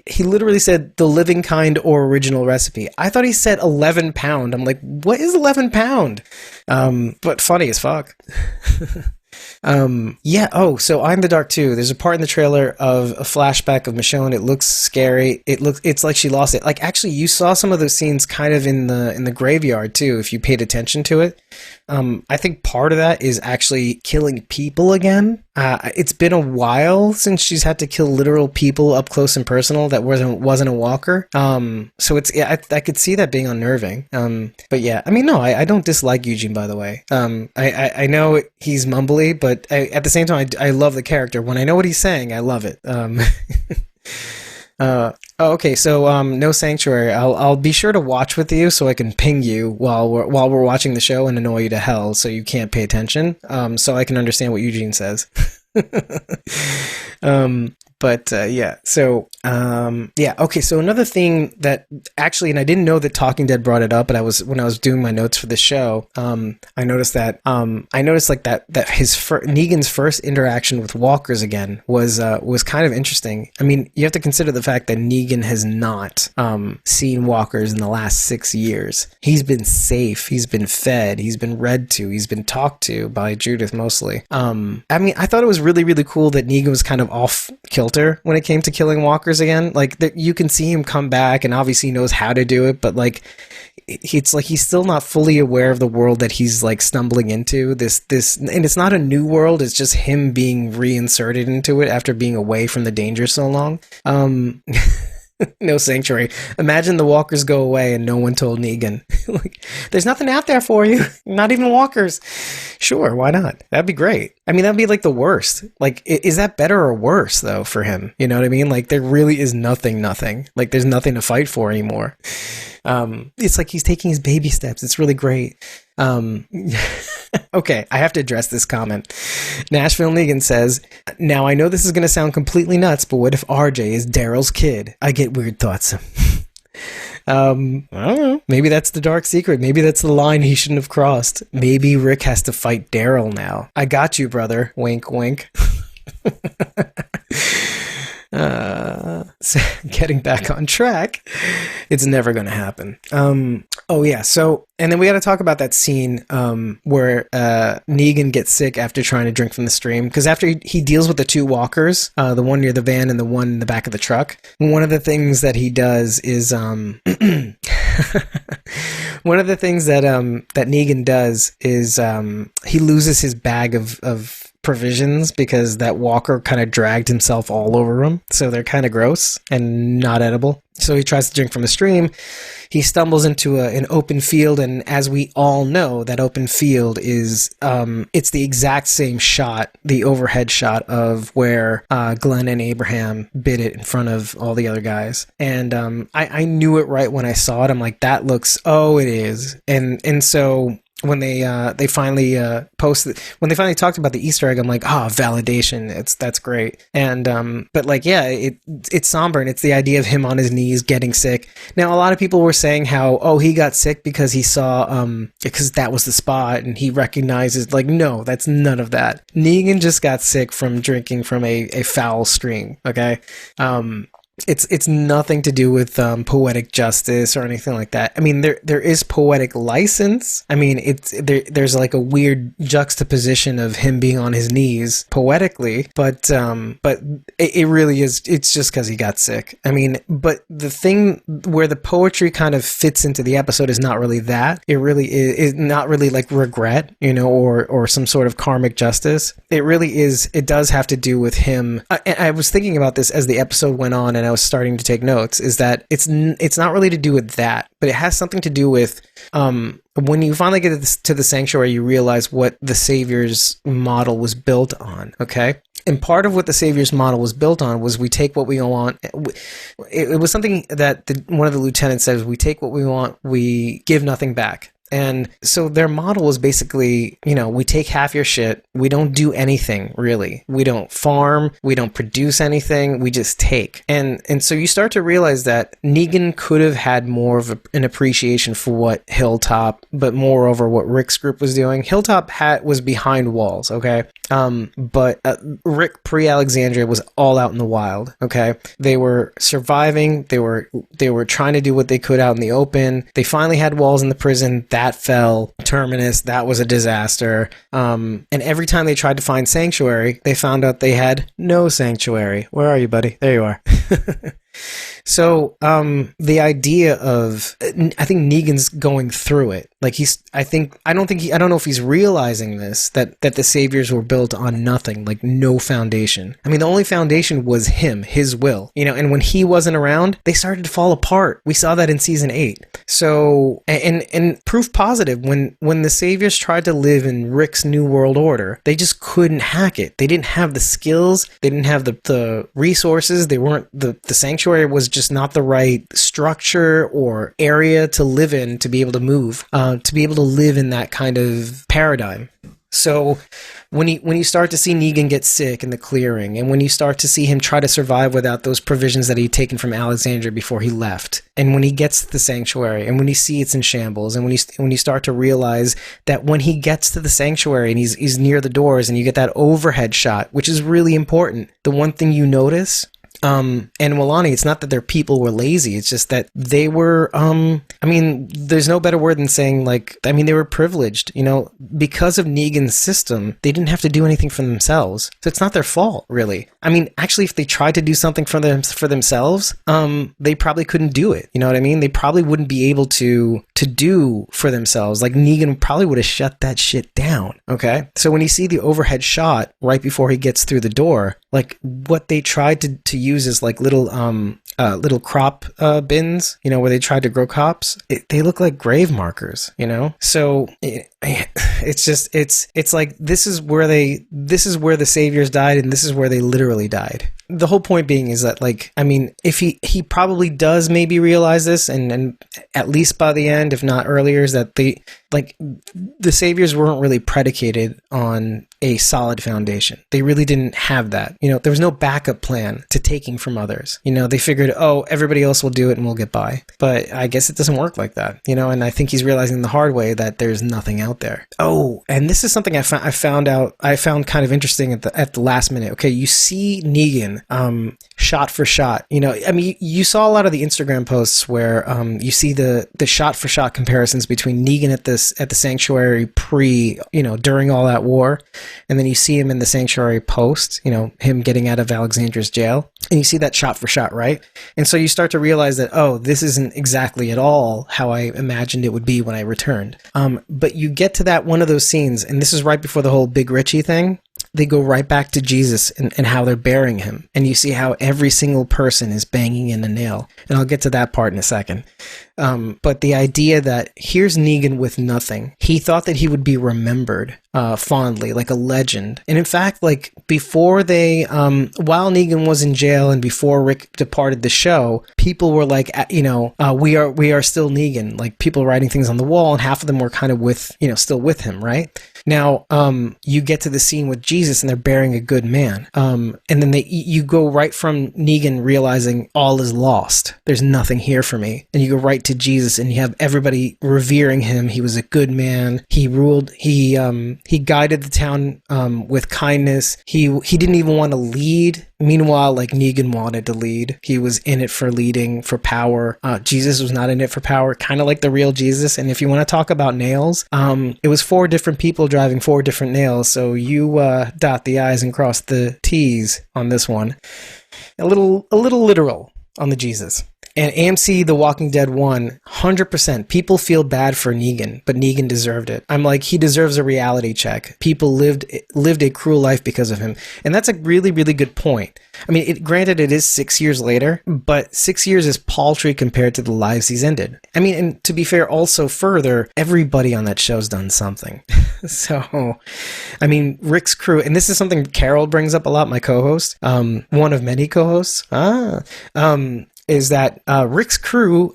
he literally said the living kind or original recipe? I thought he said 11 pound. I'm like, what is 11 pound? But funny as fuck. So Eye in the Dark too. There's a part in the trailer of a flashback of Michonne. It looks scary. It's like she lost it. Like actually you saw some of those scenes kind of in the graveyard too, if you paid attention to it. I think part of that is actually killing people again. It's been a while since she's had to kill literal people up close and personal that wasn't a walker. So I could see that being unnerving. But yeah, I mean, no, I don't dislike Eugene, by the way. I know he's mumbly, but at the same time, I love the character. When I know what he's saying, I love it. Okay, so No Sanctuary. I'll be sure to watch with you so I can ping you while we're watching the show and annoy you to hell so you can't pay attention. So I can understand what Eugene says. But yeah, so yeah, okay. So another thing that actually, and I didn't know that Talking Dead brought it up, but when I was doing my notes for the show, I noticed that like that Negan's first interaction with walkers again was kind of interesting. I mean, you have to consider the fact that Negan has not seen walkers in the last 6 years. He's been safe. He's been fed. He's been read to. He's been talked to by Judith mostly. I mean, I thought it was really, really cool that Negan was kind of off kilter when it came to killing walkers again. Like, you can see him come back, and obviously he knows how to do it, but like, it's like he's still not fully aware of the world that he's like stumbling into. This, and it's not a new world. It's just him being reinserted into it after being away from the danger so long. No sanctuary. Imagine the walkers go away and no one told Negan. Like, there's nothing out there for you. Not even walkers. Sure, why not? That'd be great. I mean, that'd be like the worst. Like, is that better or worse though for him? You know what I mean? Like, there really is nothing. Like, there's nothing to fight for anymore. It's like he's taking his baby steps. It's really great. Okay, I have to address this comment. Nashville Negan says, now I know this is going to sound completely nuts, but what if RJ is Daryl's kid? I get weird thoughts. I don't know. Maybe that's the dark secret. Maybe that's the line he shouldn't have crossed. Maybe Rick has to fight Daryl now. I got you, brother. Wink, wink. So getting back on track, it's never going to happen. Oh yeah, so, and then we got to talk about that scene where Negan gets sick after trying to drink from the stream, because after he deals with the two walkers, the one near the van and the one in the back of the truck, one of the things that he does is one of the things that Negan does is he loses his bag of provisions because that walker kind of dragged himself all over him, so they're kind of gross and not edible. So he tries to drink from the stream. He stumbles into an open field, and as we all know, that open field is it's the exact same shot, the overhead shot of where Glenn and Abraham bid it in front of all the other guys. And I knew it right when I saw it. I'm like, that looks, oh, it is. And so when they finally posted, when they finally talked about the Easter egg, I'm like, validation. That's great. And but like, yeah, it's somber, and it's the idea of him on his knees getting sick. Now, a lot of people were saying how, he got sick because he saw because that was the spot, and he recognizes, like, no, that's none of that. Negan just got sick from drinking from a foul stream. Okay. It's nothing to do with poetic justice or anything like that. I mean, there is poetic license. I mean, there's like a weird juxtaposition of him being on his knees poetically, but it really is. It's just because he got sick. I mean, but the thing where the poetry kind of fits into the episode is not really that. It really is not really like regret, or some sort of karmic justice. It really is. It does have to do with him. I was thinking about this as the episode went on, and I was starting to take notes, is that it's not really to do with that, but it has something to do with when you finally get to the sanctuary, you realize what the Savior's model was built on, okay? And part of what the Savior's model was built on was we take what we want. It was something that one of the lieutenants says, we take what we want, we give nothing back. And so their model was basically, we take half your shit. We don't do anything, really. We don't farm. We don't produce anything. We just take. And so you start to realize that Negan could have had more of an appreciation for what Hilltop, but moreover what Rick's group was doing. Hilltop was behind walls, okay? But Rick pre-Alexandria was all out in the wild, okay? They were surviving. They were trying to do what they could out in the open. They finally had walls in the prison. That fell. Terminus, that was a disaster. And every time they tried to find sanctuary, they found out they had no sanctuary. Where are you, buddy? There you are. So, the idea of, I think Negan's going through it. Like I don't know if he's realizing this, that the Saviors were built on nothing, like no foundation. I mean, the only foundation was him, his will, and when he wasn't around, they started to fall apart. We saw that in season 8. So, and proof positive, when the Saviors tried to live in Rick's New World Order, they just couldn't hack it. They didn't have the skills. They didn't have the resources. They weren't, the sanctuary was just not the right structure or area to live in, to be able to move, to be able to live in that kind of paradigm. So when you start to see Negan get sick in the clearing, and when you start to see him try to survive without those provisions that he'd taken from Alexandria before he left, and when he gets to the sanctuary, and when you see it's in shambles, and when you start to realize that when he gets to the sanctuary and he's near the doors, and you get that overhead shot, which is really important, the one thing you notice, and Milani, it's not that their people were lazy, it's just that they were, there's no better word than saying, they were privileged, because of Negan's system, they didn't have to do anything for themselves. So it's not their fault, really. Actually, if they tried to do something for themselves, they probably couldn't do it. You know what I mean? They probably wouldn't be able to do for themselves. Like, Negan probably would have shut that shit down, okay? So when you see the overhead shot right before he gets through the door, what they tried to use is little crop bins, where they tried to grow crops. They look like grave markers, So it's like this is where the saviors died, and this is where they literally died. The whole point being is that, if he probably does maybe realize this, and at least by the end, if not earlier, is that the saviors weren't really predicated on a solid foundation. They really didn't have that. There was no backup plan to taking from others. They figured, everybody else will do it and we'll get by. But I guess it doesn't work like that, and I think he's realizing the hard way that there's nothing out there. Oh, and this is something I found kind of interesting at the last minute. Okay, you see Negan shot for shot. You saw a lot of the Instagram posts where you see the shot for shot comparisons between Negan at the sanctuary during all that war, and then you see him in the sanctuary post, him getting out of Alexandria's jail, and you see that shot for shot, right? And so you start to realize that, this isn't exactly at all how I imagined it would be when I returned. But you get to that one of those scenes, and this is right before the whole Big Richie thing. They go right back to Jesus and how they're burying him. And you see how every single person is banging in a nail. And I'll get to that part in a second. But the idea that here's Negan with nothing. He thought that he would be remembered fondly, like a legend. And in fact, before while Negan was in jail and before Rick departed the show, people were like, we are still Negan. Like, people writing things on the wall, and half of them were kind of still with him, right? Now, you get to the scene with Jesus and they're burying a good man. And then you go right from Negan realizing all is lost. There's nothing here for me. And you go right to Jesus and you have everybody revering him. He was a good man. He ruled, he guided the town, with kindness. He didn't even want to lead. Meanwhile, Negan wanted to lead. He was in it for leading, for power. Jesus was not in it for power, kind of like the real Jesus. And if you want to talk about nails, it was 4 different people driving 4 different nails. So you dot the I's and cross the T's on this one. A little literal on the Jesus. And AMC The Walking Dead 100%. People feel bad for Negan, but Negan deserved it. I'm like, he deserves a reality check. People lived a cruel life because of him. And that's a really, really good point. Granted, it is 6 years later, but 6 years is paltry compared to the lives he's ended. And to be fair, also further, everybody on that show's done something. So, Rick's crew, and this is something Carol brings up a lot, my co-host, one of many co-hosts, is that Rick's crew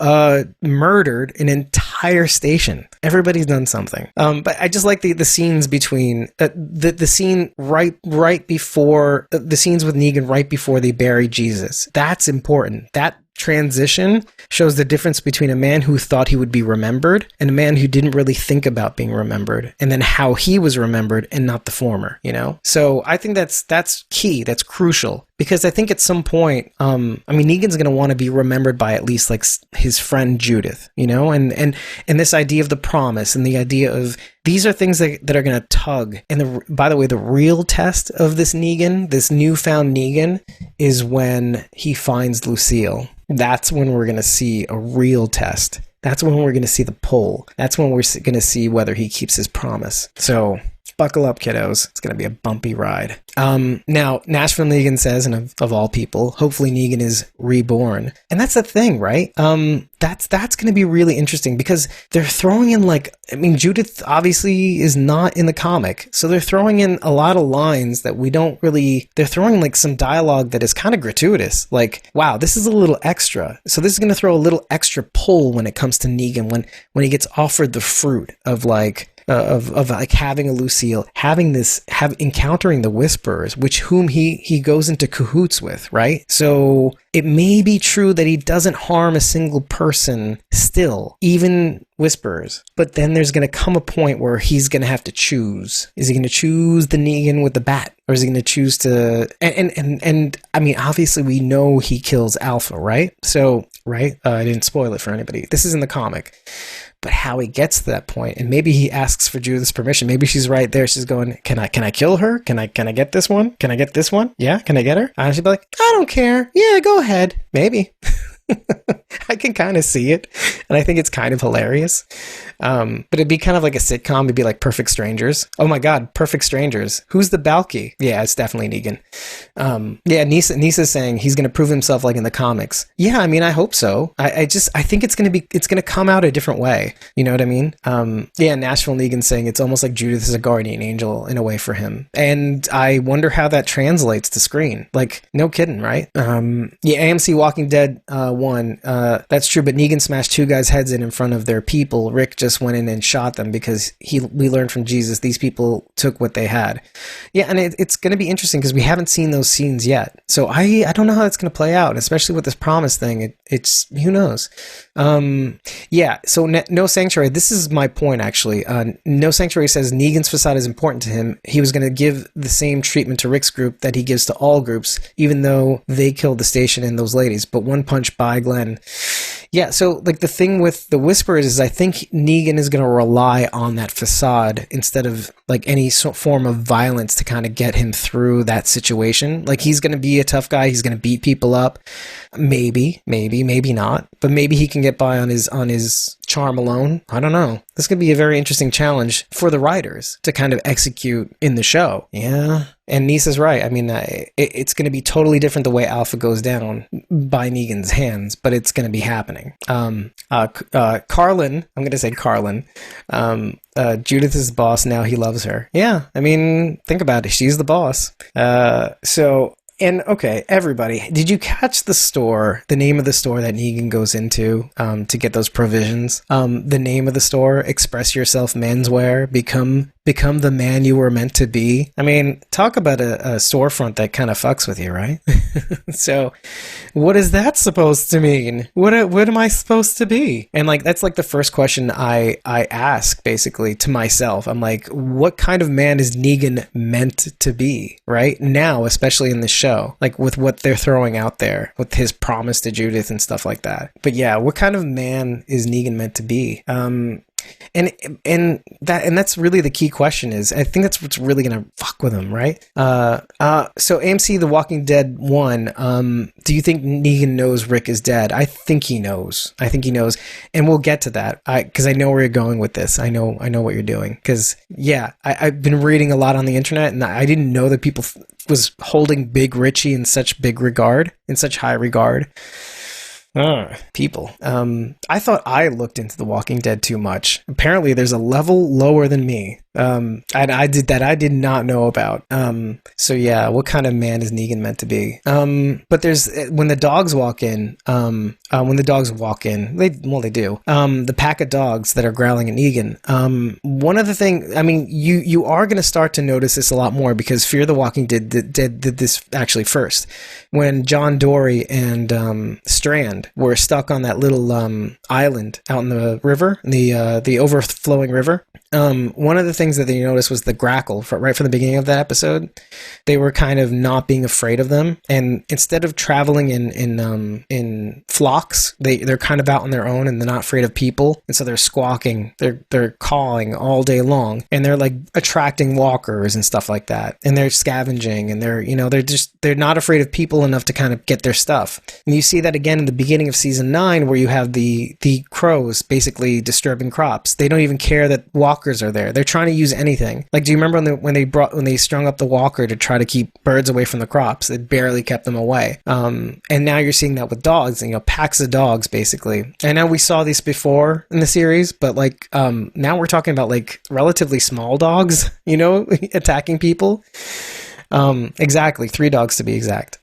murdered an entire station. Everybody's done something. But I just like the scenes between the scene right before the scenes with Negan right before they bury Jesus. That's important. That transition shows the difference between a man who thought he would be remembered and a man who didn't really think about being remembered, and then how he was remembered and not the former, So I think that's key. That's crucial, because I think at some point, Negan's going to want to be remembered by at least his friend Judith, and this idea of the promise and the idea of these are things that are going to tug. And by the way, the real test of this Negan, this newfound Negan, is when he finds Lucille. That's when we're going to see a real test. That's when we're going to see the pull. That's when we're going to see whether he keeps his promise. So buckle up, kiddos. It's going to be a bumpy ride. Now, Nashville Negan says, and of all people, hopefully Negan is reborn. And that's the thing, right? That's going to be really interesting, because they're throwing in Judith obviously is not in the comic. So they're throwing in a lot of lines that we don't really, they're throwing some dialogue that is kind of gratuitous. Wow, this is a little extra. So this is going to throw a little extra pull when it comes to Negan, when he gets offered the fruit of of like having a Lucille, encountering the Whisperers, whom he goes into cahoots with, right? So it may be true that he doesn't harm a single person still, even Whisperers. But then there's going to come a point where he's going to have to choose. Is he going to choose the Negan with the bat? Or is he going to choose to... And I mean, obviously we know he kills Alpha, right? So, right? I didn't spoil it for anybody. This is in the comic. But how he gets to that point, and maybe he asks for Judith's permission. Maybe she's right there. She's going, can I kill her? Can I get this one? Can I get this one? Yeah, can I get her? And she'd be like, I don't care. Yeah, go ahead. Maybe. I can kind of see it, and I think it's kind of hilarious. But it'd be kind of like a sitcom. It'd be like Perfect Strangers. Oh my God, Perfect Strangers. Who's the Balky? Yeah, it's definitely Negan. Yeah, Nisa's saying he's going to prove himself like in the comics. Yeah, I mean, I hope so. I think it's going to come out a different way. You know what I mean? Yeah, Nashville Negan saying it's almost like Judith is a guardian angel in a way for him. And I wonder how that translates to screen. Like, no kidding, right? Yeah, AMC Walking Dead 1. That's true, but Negan smashed 2 guys' heads in front of their people. Rick just went in and shot them because we learned from Jesus these people took what they had. Yeah, and it's going to be interesting because we haven't seen those scenes yet. So I don't know how it's going to play out, especially with this promise thing. It's who knows. Yeah, so No Sanctuary, this is my point actually. No Sanctuary says Negan's facade is important to him. He was going to give the same treatment to Rick's group that he gives to all groups, even though they killed the station and those ladies. But one punch by Glenn. Yeah, so like the thing with the Whisperers is I think Negan is going to rely on that facade instead of like any form of violence to kind of get him through that situation. Like he's going to be a tough guy. He's going to beat people up. Maybe not. But maybe he can get by on his charm alone. I don't know. This could be a very interesting challenge for the writers to kind of execute in the show. Yeah. And Nisa's right. I mean, it's going to be totally different the way Alpha goes down by Negan's hands, but it's going to be happening. Carlin, I'm going to say Carlin. Judith is the boss. Now he loves her. Yeah. I mean, think about it. She's the boss. And okay, everybody, did you catch the name of the store that Negan goes into to get those provisions? The name of the store, Express Yourself Menswear, become the man you were meant to be. I mean, talk about a storefront that kind of fucks with you, right? So what is that supposed to mean? What am I supposed to be? And like, that's like the first question I ask basically to myself. I'm like, what kind of man is Negan meant to be right now, especially in this show, like with what they're throwing out there with his promise to Judith and stuff like that. But yeah, what kind of man is Negan meant to be? And that's really the key question is, I think that's what's really going to fuck with him, right? So AMC The Walking Dead 1, do you think Negan knows Rick is dead? I think he knows. And we'll get to that because I know where you're going with this. I know what you're doing because yeah, I've been reading a lot on the internet and I didn't know that people was holding Big Richie in such high regard. People. I thought I looked into The Walking Dead too much. Apparently there's a level lower than me. I did not know about. So yeah, what kind of man is Negan meant to be? But there's, when the dogs walk in, they do. The pack of dogs that are growling at Negan. One of the things, I mean, you are going to start to notice this a lot more because Fear the Walking Dead did this actually first. When John Dory and Strand were stuck on that little island out in the river, the overflowing river. One of the things that they noticed was the grackle right from the beginning of that episode. They were kind of not being afraid of them, and instead of traveling in flocks, they're kind of out on their own and they're not afraid of people, and so they're squawking, they're cawing all day long, and they're like attracting walkers and stuff like that, and they're scavenging, and they're not afraid of people enough to kind of get their stuff. And you see that again in the beginning of season 9 where you have the crows basically disturbing crops. They don't even care that walkers are there. They're trying to use anything. Like, do you remember when they strung up the walker to try to keep birds away from the crops? It barely kept them away. And now you're seeing that with dogs, and packs of dogs basically. I know we saw this before in the series, but like now we're talking about like relatively small dogs, attacking people. Exactly, 3 dogs to be exact.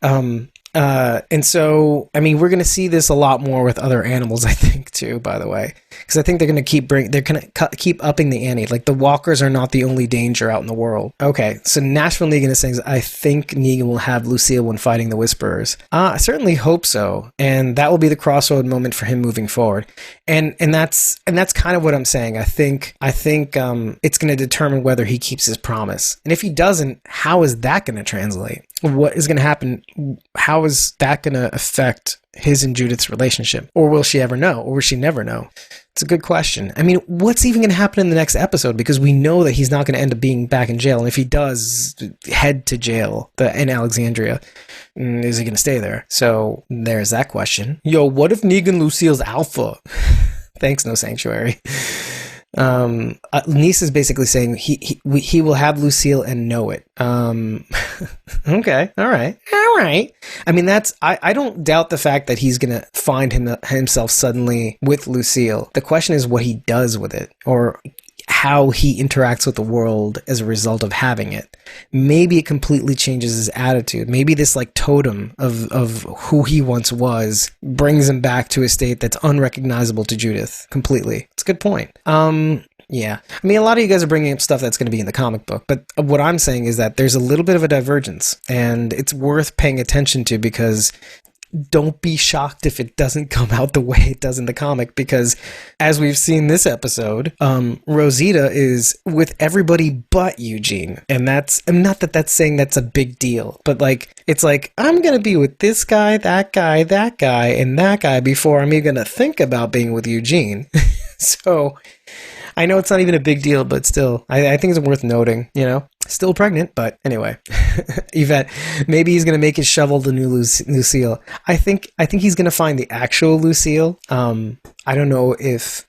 And so, I mean, we're going to see this a lot more with other animals, I think, too, by the way. Because I think they're going to keep upping the ante. Like, the walkers are not the only danger out in the world. Okay, so Nashville Negan is saying, I think Negan will have Lucille when fighting the Whisperers. I certainly hope so. And that will be the crossroad moment for him moving forward. And that's kind of what I'm saying. I think it's going to determine whether he keeps his promise. And if he doesn't, how is that going to translate? What is going to happen? How is that going to affect his and Judith's relationship? Or will she ever know? Or will she never know? It's a good question. I mean, what's even going to happen in the next episode? Because we know that he's not going to end up being back in jail. And if he does head to jail in Alexandria, is he going to stay there? So there's that question. Yo, what if Negan Lucille's alpha? Thanks, No Sanctuary. Nice is basically saying he will have Lucille and know it. Okay, all right. I mean, I don't doubt the fact that he's gonna find himself suddenly with Lucille. The question is what he does with it, or how he interacts with the world as a result of having it. Maybe it completely changes his attitude. Maybe this like totem of who he once was brings him back to a state that's unrecognizable to Judith completely. It's a good point. Yeah. I mean, a lot of you guys are bringing up stuff that's going to be in the comic book, but what I'm saying is that there's a little bit of a divergence, and it's worth paying attention to, because don't be shocked if it doesn't come out the way it does in the comic, because as we've seen this episode, Rosita is with everybody but Eugene. And that's not that that's saying that's a big deal, but like, it's like, I'm going to be with this guy, that guy, and that guy before I'm even going to think about being with Eugene. So I know it's not even a big deal, but still, I think it's worth noting, you know? Still pregnant, but anyway. Yvette, maybe he's going to make his shovel the new Lucille. I think he's going to find the actual Lucille. I don't know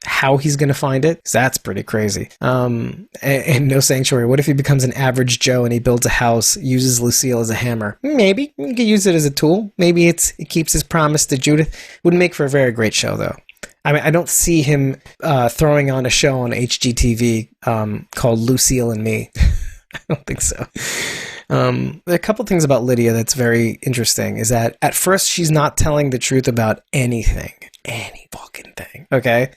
how he's going to find it. That's pretty crazy. And No Sanctuary. What if he becomes an average Joe and he builds a house, uses Lucille as a hammer? Maybe. You could use it as a tool. Maybe it keeps his promise to Judith. Wouldn't make for a very great show, though. I mean, I don't see him throwing on a show on HGTV called Lucille and Me. I don't think so. There are a couple things about Lydia that's very interesting, is that at first she's not telling the truth about anything. Any fucking thing. Okay?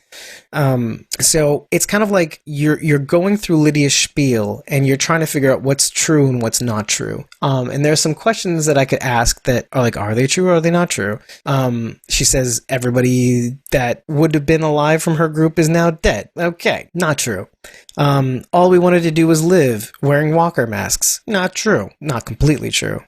So it's kind of like you're going through Lydia's spiel and you're trying to figure out what's true and what's not true. And there's some questions that I could ask that are like, are they true or are they not true? She says everybody that would have been alive from her group is now dead. Okay, not true. All we wanted to do was live wearing walker masks. Not true. Not completely true.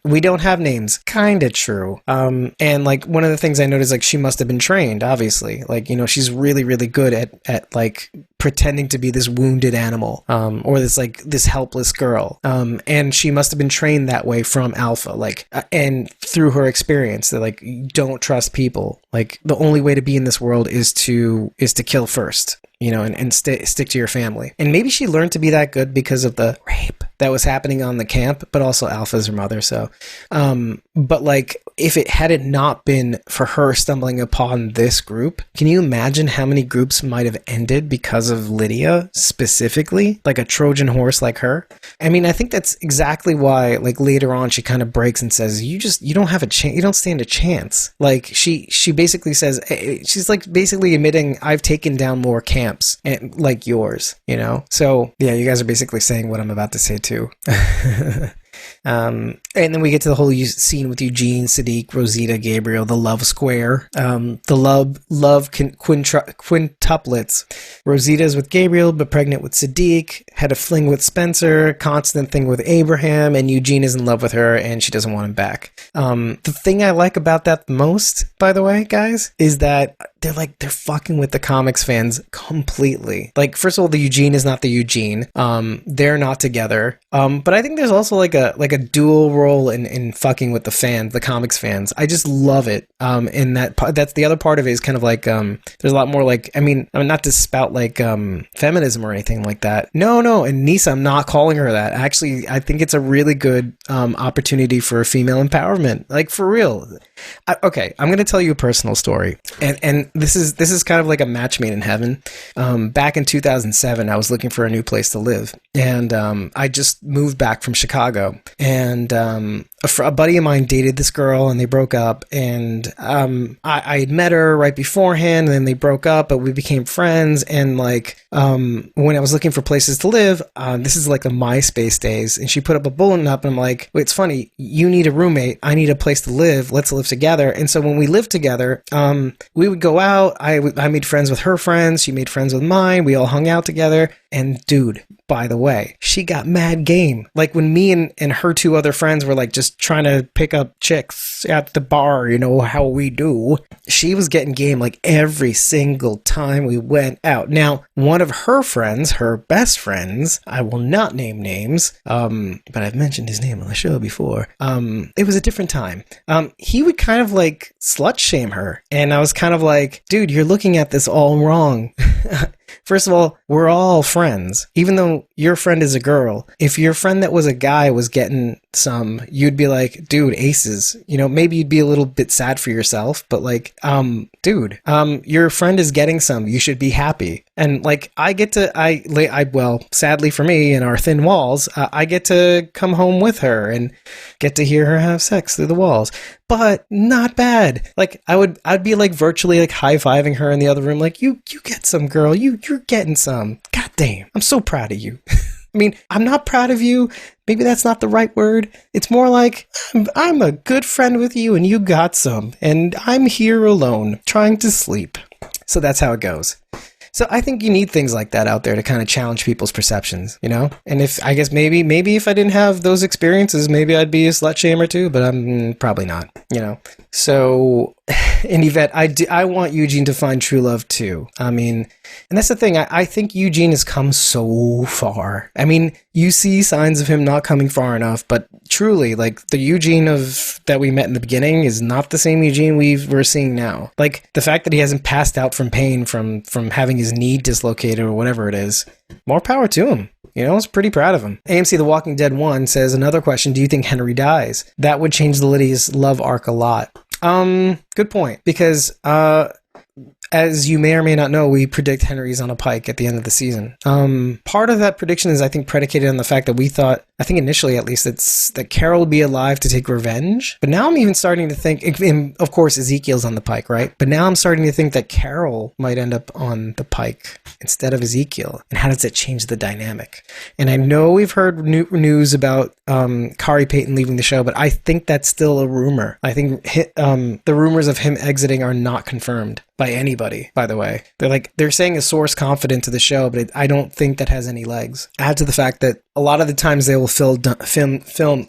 We don't have names. Kinda true. And like one of the things I noticed, like she must have been trained, obviously. Like, you know, she's really, really good at like pretending to be this wounded animal, or this helpless girl. And she must have been trained that way from Alpha, like, and through her experience that like, don't trust people. Like the only way to be in this world is to kill first. You know, and stick to your family. And maybe she learned to be that good because of the rape that was happening on the camp, but also Alpha's her mother. So, but like, if it had it not been for her stumbling upon this group, can you imagine how many groups might have ended because of Lydia specifically? Like a Trojan horse like her? I mean, I think that's exactly why, like later on, she kind of breaks and says, you don't have a chance, you don't stand a chance. Like she basically says, she's like basically admitting, I've taken down more camps. And like yours, you know? So yeah, you guys are basically saying what I'm about to say too. And then we get to the whole scene with Eugene, Sadiq, Rosita, Gabriel, the love square, the love quintuplets. Rosita's with Gabriel, but pregnant with Sadiq, had a fling with Spencer, constant thing with Abraham, and Eugene is in love with her, and she doesn't want him back. The thing I like about that most, by the way, guys, is that they're fucking with the comics fans completely. Like, first of all, the Eugene is not the Eugene. They're not together. But I think there's also like a dual role in fucking with the fans, the comics fans. I just love it. And that's the other part of it is kind of like, there's a lot more like, I mean, not to spout like, feminism or anything like that. No. And Nisa, I'm not calling her that. Actually, I think it's a really good, opportunity for female empowerment. Like, for real. Okay, I'm going to tell you a personal story. And this is kind of like a match made in heaven. Back in 2007, I was looking for a new place to live. And I just moved back from Chicago. And a buddy of mine dated this girl and they broke up, and I had met her right beforehand, and then they broke up, but we became friends. And like when I was looking for places to live, this is like the MySpace days, and she put up a bulletin up, and I'm like, wait, it's funny, you need a roommate, I need a place to live, let's live together. And so when we lived together, we would go out, I made friends with her friends, she made friends with mine, we all hung out together. And dude, by the way, she got mad game. Like when me and her two other friends were like just trying to pick up chicks at the bar, you know how we do, she was getting game like every single time we went out. Now, one of her friends, her best friends, I will not name names, but I've mentioned his name on the show before. It was a different time. He would kind of like slut shame her. And I was kind of like, dude, you're looking at this all wrong. First of all, we're all friends. Even though your friend is a girl, if your friend that was a guy was getting some, you'd be like, dude, aces. You know, maybe you'd be a little bit sad for yourself, but like, dude, your friend is getting some. You should be happy. And like, well, sadly for me and our thin walls, I get to come home with her and get to hear her have sex through the walls. But not bad. Like I'd be like virtually like high-fiving her in the other room. Like, you get some, girl. You're getting some. God damn. I'm so proud of you. I mean, I'm not proud of you. Maybe that's not the right word. It's more like, I'm a good friend with you and you got some. And I'm here alone, trying to sleep. So that's how it goes. So I think you need things like that out there to kind of challenge people's perceptions, you know? And I guess maybe if I didn't have those experiences, maybe I'd be a slut shamer too, but I'm probably not, you know? So in Yvette, I want Eugene to find true love too. I mean, and that's the thing. I think Eugene has come so far. I mean, you see signs of him not coming far enough, but truly, like the Eugene that we met in the beginning is not the same Eugene we're seeing now. Like the fact that he hasn't passed out from pain from having his knee dislocated or whatever it is, more power to him. You know, I was pretty proud of him. AMC The Walking Dead 1 says, another question, do you think Henry dies? That would change the Lydia's love arc a lot. Good point, because as you may or may not know, we predict Henry's on a pike at the end of the season. Part of that prediction is, I think, predicated on the fact that we thought, I think initially at least, that Carol would be alive to take revenge. But now I'm even starting to think, and of course Ezekiel's on the pike, right? But now I'm starting to think that Carol might end up on the pike instead of Ezekiel. And how does that change the dynamic? And I know we've heard news about Kari Payton leaving the show, but I think that's still a rumor. I think the rumors of him exiting are not confirmed by anybody, by the way. They're saying a source confident to the show, but I don't think that has any legs. Add to the fact that a lot of the times they will film,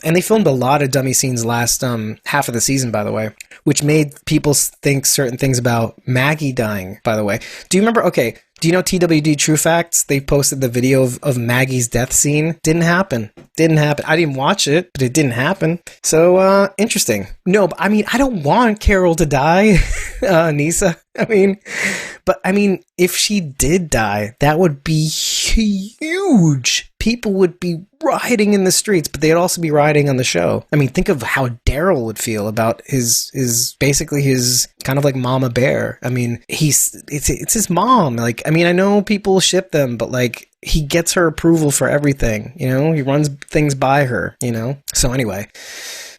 and they filmed a lot of dummy scenes last half of the season, by the way, which made people think certain things about Maggie dying, by the way. Do you remember, okay, do you know TWD True Facts? They posted the video of Maggie's death scene. Didn't happen. I didn't watch it, but it didn't happen. So, interesting. No, but I mean, I don't want Carol to die, Nisa. I mean, if she did die, that would be huge. People would be rioting in the streets, but they'd also be rioting on the show. I mean, think of how Daryl would feel about his basically his kind of like mama bear. I mean, it's his mom. Like, I mean, I know people ship them, but like, he gets her approval for everything, you know? He runs things by her, you know? So anyway,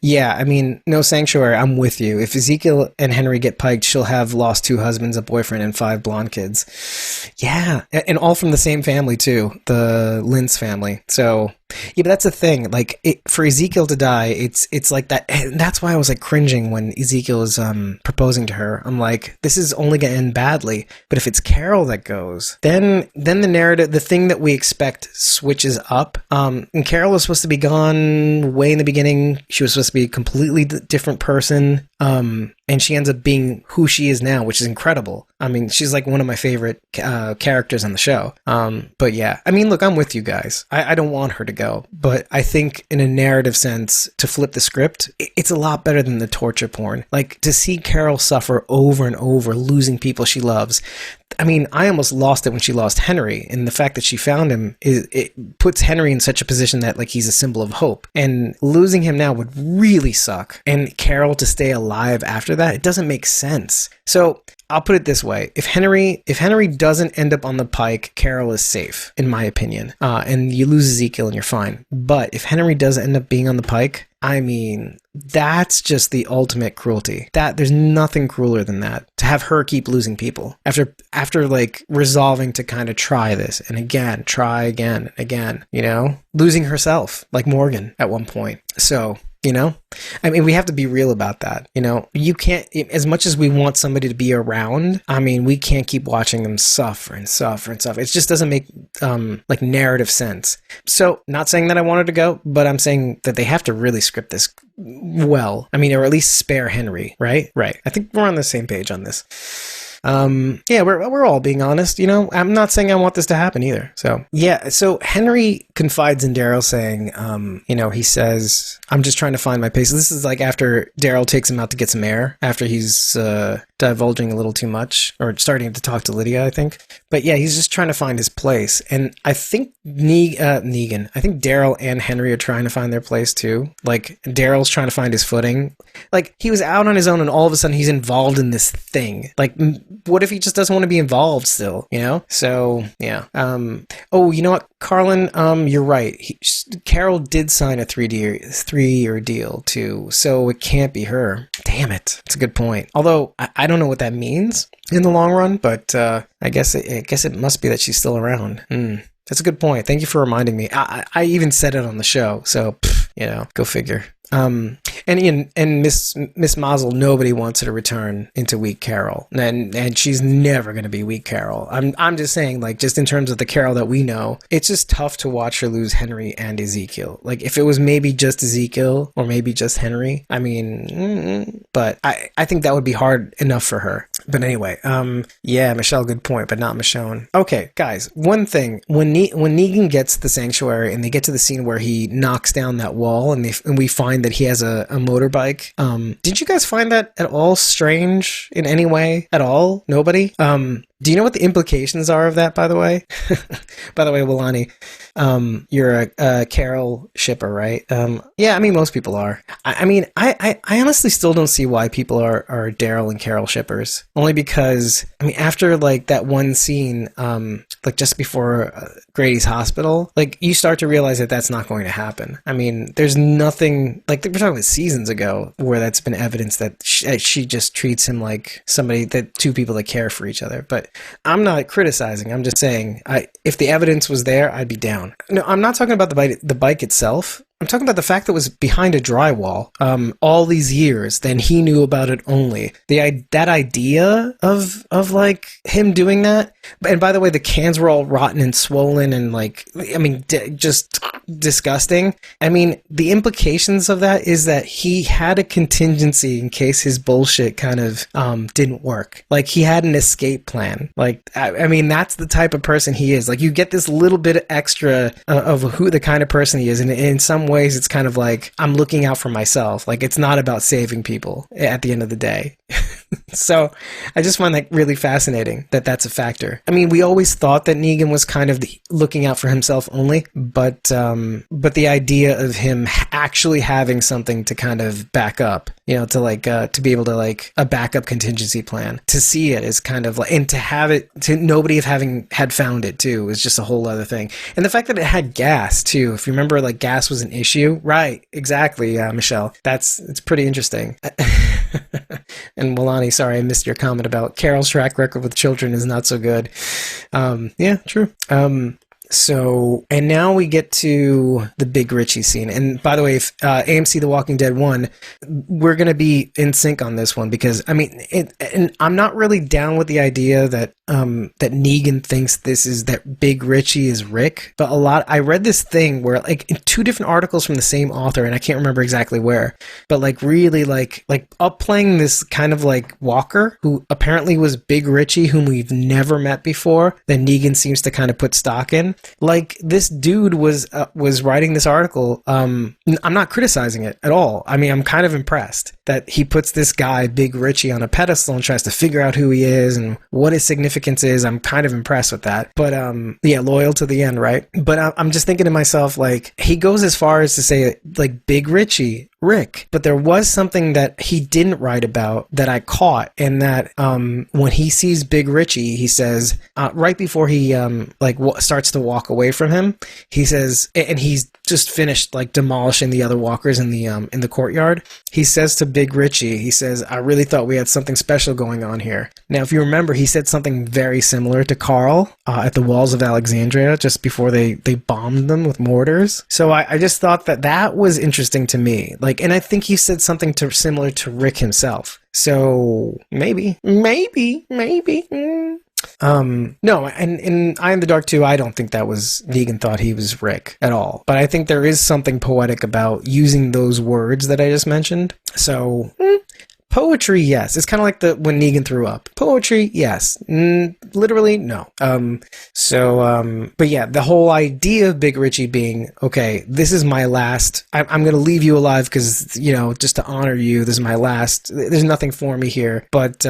yeah, I mean, no sanctuary, I'm with you. If Ezekiel and Henry get piked, she'll have lost 2 husbands, a boyfriend, and 5 blonde kids. Yeah, and all from the same family, too, the Lintz family. So, yeah, but that's the thing. Like, for Ezekiel to die, it's like that. And that's why I was like cringing when Ezekiel was proposing to her. I'm like, this is only going to end badly. But if it's Carol that goes, then the narrative, the thing that we expect switches up. And Carol was supposed to be gone way in the beginning. She was supposed to be a completely different person. And she ends up being who she is now, which is incredible. I mean, she's like one of my favorite characters on the show. But yeah, I mean, look, I'm with you guys. I don't want her to go, but I think in a narrative sense, to flip the script, it's a lot better than the torture porn. Like, to see Carol suffer over and over, losing people she loves. I mean, I almost lost it when she lost Henry, and the fact that she found him, it puts Henry in such a position that like he's a symbol of hope, and losing him now would really suck. And Carol to stay alive after that, it doesn't make sense. So I'll put it this way. If Henry doesn't end up on the pike, Carol is safe, in my opinion. And you lose Ezekiel and you're fine. But if Henry does end up being on the pike, I mean, that's just the ultimate cruelty. There's nothing crueler than that. To have her keep losing people after like resolving to kind of try this and again, try again and again, you know, losing herself like Morgan at one point. So, you know, I mean, we have to be real about that. You know, you can't, as much as we want somebody to be around, I mean, we can't keep watching them suffer and suffer and suffer. It just doesn't make like narrative sense. So not saying that I wanted to go, but I'm saying that they have to really script this well. I mean, or at least spare Henry, right? Right. I think we're on the same page on this. Yeah, we're all being honest, you know. I'm not saying I want this to happen either. So yeah, so Henry confides in Daryl saying, you know, he says, I'm just trying to find my pace. This is like after Daryl takes him out to get some air, after he's divulging a little too much, or starting to talk to Lydia, I think. But yeah, he's just trying to find his place. And I think Negan, I think Daryl and Henry are trying to find their place too. Like Daryl's trying to find his footing. Like he was out on his own and all of a sudden he's involved in this thing. Like what if he just doesn't want to be involved still, you know? So yeah. Oh, you know what, Carlin, you're right. Carol did sign a 3-year deal too, so it can't be her. Damn it. That's a good point. Although I don't know what that means in the long run, but I guess it must be that she's still around. That's a good point. Thank you for reminding me. I even said it on the show, so you know, go figure. And Miss Maisel, nobody wants her to return into weak Carol, and she's never going to be weak Carol. I'm just saying, like, just in terms of the Carol that we know, it's just tough to watch her lose Henry and Ezekiel. Like, if it was maybe just Ezekiel or maybe just Henry, I mean, but I think that would be hard enough for her. But anyway, yeah, Michelle, good point, but not Michonne. Okay, guys, one thing, when Negan gets to the sanctuary and they get to the scene where he knocks down that wall and we find that he has a motorbike, did you guys find that at all strange in any way at all? Nobody? Do you know what the implications are of that, by the way? By the way, Wilani, you're a Carol shipper, right? Yeah, I mean, most people are. I mean, I honestly still don't see why people are Daryl and Carol shippers. Only because, I mean, after, like, that one scene, like, just before Grady's hospital, like, you start to realize that that's not going to happen. I mean, there's nothing, like, we're talking about seasons ago, where that's been evidence that she just treats him like somebody, that two people that care for each other. But I'm not criticizing. I'm just saying, if the evidence was there, I'd be down. No, I'm not talking about the bike itself. I'm talking about the fact that it was behind a drywall all these years. Then he knew about it only. That idea of like him doing that. And by the way, the cans were all rotten and swollen and, like, I mean, just disgusting. I mean, the implications of that is that he had a contingency in case his bullshit kind of didn't work. Like, he had an escape plan. Like, I mean, that's the type of person he is. Like, you get this little bit extra of who the kind of person he is, and in some ways it's kind of like, I'm looking out for myself. Like, it's not about saving people at the end of the day. So I just find that really fascinating that that's a factor. I mean, we always thought that Negan was kind of looking out for himself only, but the idea of him actually having something to kind of back up, you know, to like to be able to, like, a backup contingency plan, to see it is kind of like, and to have it, to nobody had found it too, is just a whole other thing. And the fact that it had gas too, if you remember, like, gas was an issue, right? Exactly, Michelle. It's pretty interesting. And Milani, sorry, I missed your comment about Carol's track record with children is not so good. Yeah, true. So, and now we get to the Big Richie scene. And by the way, if AMC The Walking Dead 1, we're going to be in sync on this one, because, I mean, and I'm not really down with the idea that that Negan thinks that Big Richie is Rick. But I read this thing where, like, in 2 different articles from the same author, and I can't remember exactly where, but, like, really, like upplaying this kind of, like, Walker, who apparently was Big Richie, whom we've never met before, that Negan seems to kind of put stock in. Like, this dude was writing this article. I'm not criticizing it at all. I mean, I'm kind of impressed that he puts this guy, Big Richie, on a pedestal and tries to figure out who he is and what his significance is. I'm kind of impressed with that. But, yeah, loyal to the end, right? But I'm just thinking to myself, like, he goes as far as to say, like, Big Richie, Rick. But there was something that he didn't write about that I caught, and that when he sees Big Richie, he says, right before he starts to walk away from him, he says, and he's just finished like demolishing the other walkers in the courtyard. He says to Big Richie, he says, I really thought we had something special going on here. Now, if you remember, he said something very similar to Carl at the walls of Alexandria just before they bombed them with mortars. So I just thought that was interesting to me. Like, and I think he said something similar to Rick himself. So maybe. No, and in Eye in the Dark 2, I don't think that was Negan thought he was Rick at all. But I think there is something poetic about using those words that I just mentioned. So, poetry, yes. It's kind of like when Negan threw up. Poetry, yes. Literally, no. But yeah, the whole idea of Big Richie being, okay, this is my last, I'm going to leave you alive because, just to honor you, this is my last, there's nothing for me here. But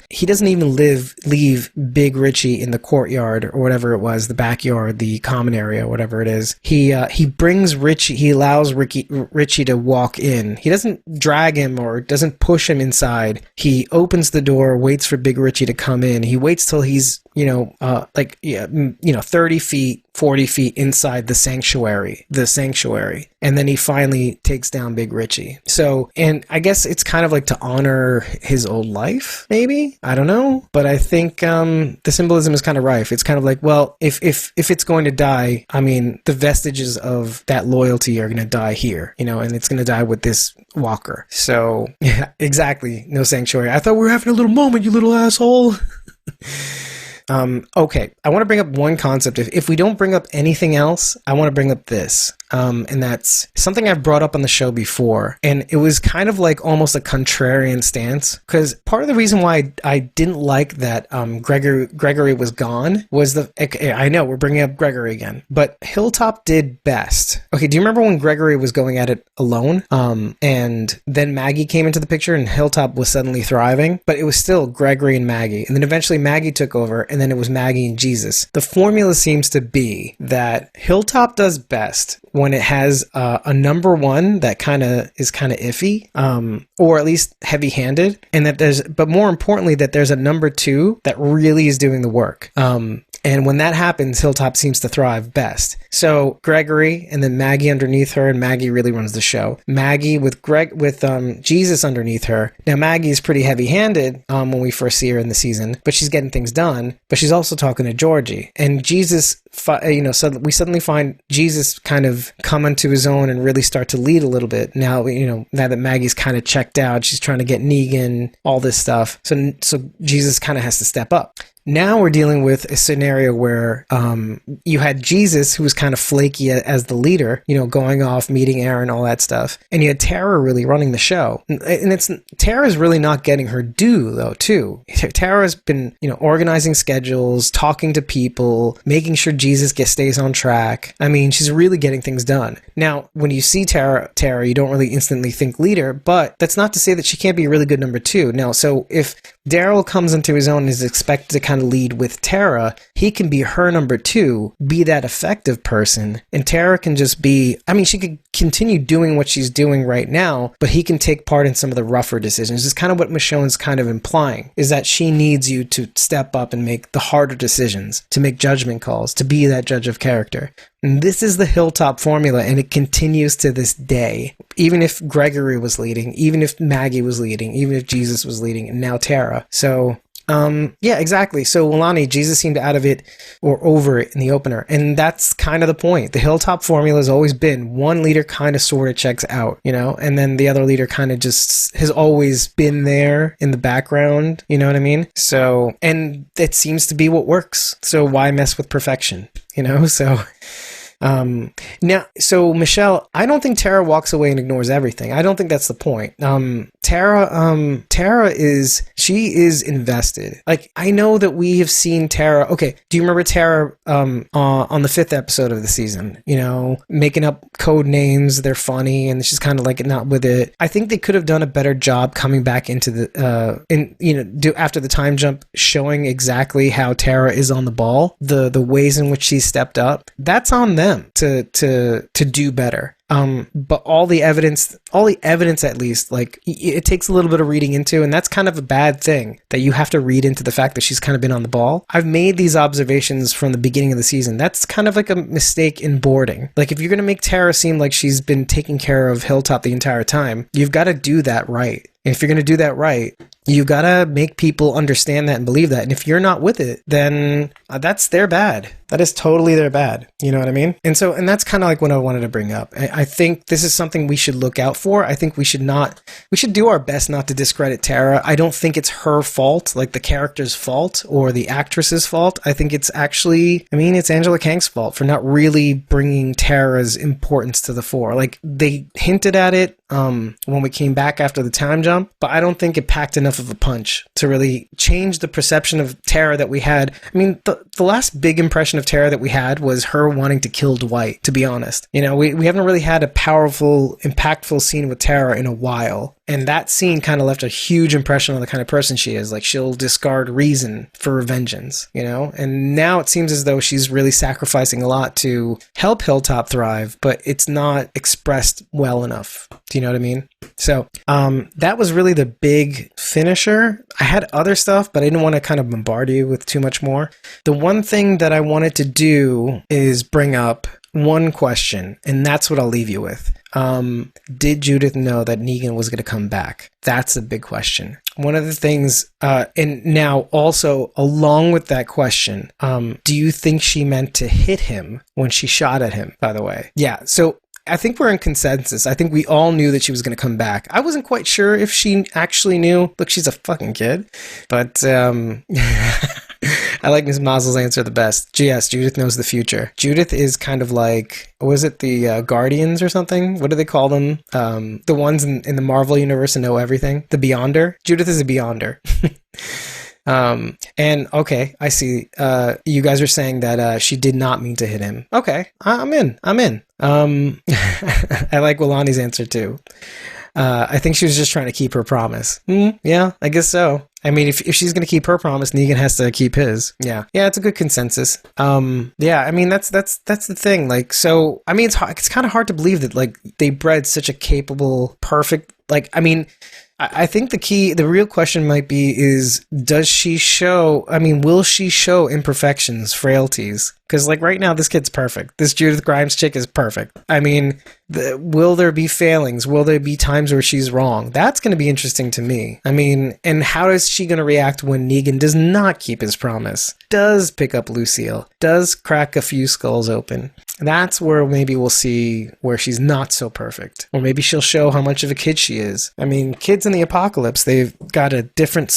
he doesn't even leave Big Richie in the courtyard or whatever it was, the backyard, the common area, whatever it is. He brings Richie, he allows Richie to walk in. He doesn't drag him or doesn't push him inside. He opens the door, waits for Big Richie to come in. He waits till he's 30 feet, 40 feet inside the sanctuary, and then he finally takes down Big Richie. So, and I guess it's kind of like to honor his old life, maybe? I don't know, but I think the symbolism is kind of rife. It's kind of like, well, if it's going to die, I mean, the vestiges of that loyalty are going to die here, and it's going to die with this walker. So, yeah, exactly, no sanctuary. I thought we were having a little moment, you little asshole. Okay, I want to bring up one concept. If we don't bring up anything else, I want to bring up this. And that's something I've brought up on the show before. And it was kind of like almost a contrarian stance. Because part of the reason why I didn't like that Gregory was gone was I know, we're bringing up Gregory again. But Hilltop did best. Okay, do you remember when Gregory was going at it alone? And then Maggie came into the picture and Hilltop was suddenly thriving. But it was still Gregory and Maggie. And then eventually Maggie took over, and then it was Maggie and Jesus. The formula seems to be that Hilltop does best when it has a number one that is kind of iffy, or at least heavy-handed, and but more importantly, that there's a number two that really is doing the work. And when that happens, Hilltop seems to thrive best. So Gregory and then Maggie underneath her, and Maggie really runs the show. Maggie with Jesus underneath her. Now Maggie is pretty heavy-handed when we first see her in the season, but she's getting things done. But she's also talking to Georgie, and Jesus. We suddenly find Jesus kind of come into his own and really start to lead a little bit. Now that Maggie's kind of checked out, she's trying to get Negan, all this stuff. So Jesus kind of has to step up. Now we're dealing with a scenario where you had Jesus, who was kind of flaky as the leader, going off, meeting Aaron, all that stuff. And you had Tara really running the show. And Tara's really not getting her due, though, too. Tara's been, organizing schedules, talking to people, making sure Jesus stays on track. I mean, she's really getting things done. Now, when you see Tara, you don't really instantly think leader, but that's not to say that she can't be a really good number two. Now, so if Daryl comes into his own and is expected to kind of lead with Tara, he can be her number two, be that effective person, and Tara can just be, she could continue doing what she's doing right now, but he can take part in some of the rougher decisions. It's kind of what Michonne's kind of implying, is that she needs you to step up and make the harder decisions, to make judgment calls, to be that judge of character. And this is the Hilltop formula, and it continues to this day. Even if Gregory was leading, even if Maggie was leading, even if Jesus was leading, and now Tara. So, yeah, exactly. So, Wilani, Jesus seemed out of it or over it in the opener. And that's kind of the point. The Hilltop formula has always been one leader kind of sort of checks out, and then the other leader kind of just has always been there in the background. You know what I mean? So, and it seems to be what works. So why mess with perfection? So... so Michelle, I don't think Tara walks away and ignores everything. I don't think that's the point. Tara is invested. Like, I know that we have seen Tara. Okay, do you remember Tara on the 5th episode of the season? Making up code names. They're funny, and she's kind of like not with it. I think they could have done a better job coming back into the after the time jump, showing exactly how Tara is on the ball, the ways in which she stepped up. That's on them to do better. But all the evidence at least, like, it takes a little bit of reading into, and that's kind of a bad thing, that you have to read into the fact that she's kind of been on the ball. I've made these observations from the beginning of the season. That's kind of like a mistake in boarding. Like, if you're going to make Tara seem like she's been taking care of Hilltop the entire time, you've got to do that right. And if you're going to do that right, you've got to make people understand that and believe that. And if you're not with it, then that's their bad. That is totally their bad. You know what I mean? And that's kind of like what I wanted to bring up. I think this is something we should look out for. I think we should do our best not to discredit Tara. I don't think it's her fault, like the character's fault or the actress's fault. I think it's actually, it's Angela Kang's fault for not really bringing Tara's importance to the fore. Like, they hinted at it when we came back after the time jump, but I don't think it packed enough of a punch to really change the perception of Tara that we had. The last big impression of Tara that we had was her wanting to kill Dwight, to be honest. We haven't really had a powerful, impactful scene with Tara in a while. And that scene kind of left a huge impression on the kind of person she is. Like, she'll discard reason for vengeance, And now it seems as though she's really sacrificing a lot to help Hilltop thrive, but it's not expressed well enough. Do you know what I mean? So, that was really the big finisher. I had other stuff, but I didn't want to kind of bombard you with too much more. The one thing that I wanted to do is bring up one question, and that's what I'll leave you with. Did Judith know that Negan was going to come back? That's a big question. One of the things, and now also along with that question, do you think she meant to hit him when she shot at him, by the way? Yeah, so I think we're in consensus. I think we all knew that she was going to come back. I wasn't quite sure if she actually knew. Look, she's a fucking kid. But I like Ms. Mazel's answer the best. Yes, Judith knows the future. Judith is kind of like, was it the Guardians or something? What do they call them? The ones in the Marvel universe that know everything. The Beyonder. Judith is a Beyonder. And okay, I see. You guys are saying that she did not mean to hit him. Okay, I'm in. I like Wilani's answer too. I think she was just trying to keep her promise. Yeah, I guess so. If she's going to keep her promise, Negan has to keep his. Yeah, it's a good consensus. Yeah, that's the thing. Like, so, it's kind of hard to believe that, like, they bred such a capable, perfect, like, I think the real question might be is, will she show imperfections, frailties? Because, like, right now, this kid's perfect. This Judith Grimes chick is perfect. Will there be failings? Will there be times where she's wrong? That's going to be interesting to me. And how is she going to react when Negan does not keep his promise? Does pick up Lucille? Does crack a few skulls open? That's where maybe we'll see where she's not so perfect. Or maybe she'll show how much of a kid she is. Kids in the apocalypse, they've got a different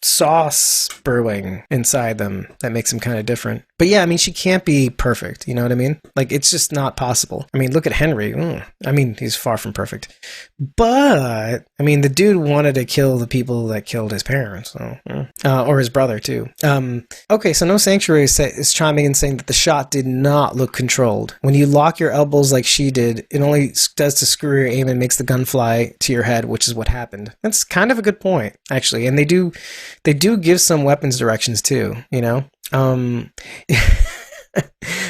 sauce brewing inside them that makes them kind of different. But yeah, she can't be perfect. You know what I mean? Like, it's just not possible. Look at Henry. He's far from perfect. But, the dude wanted to kill the people that killed his parents. Or his brother, too. Okay, so No Sanctuary is chiming in saying that the shot did not look controlled. When you lock your elbows like she did, it only does to screw your aim and makes the gun fly to your head, which is what happened. That's kind of a good point, actually. And they do give some weapons directions, too,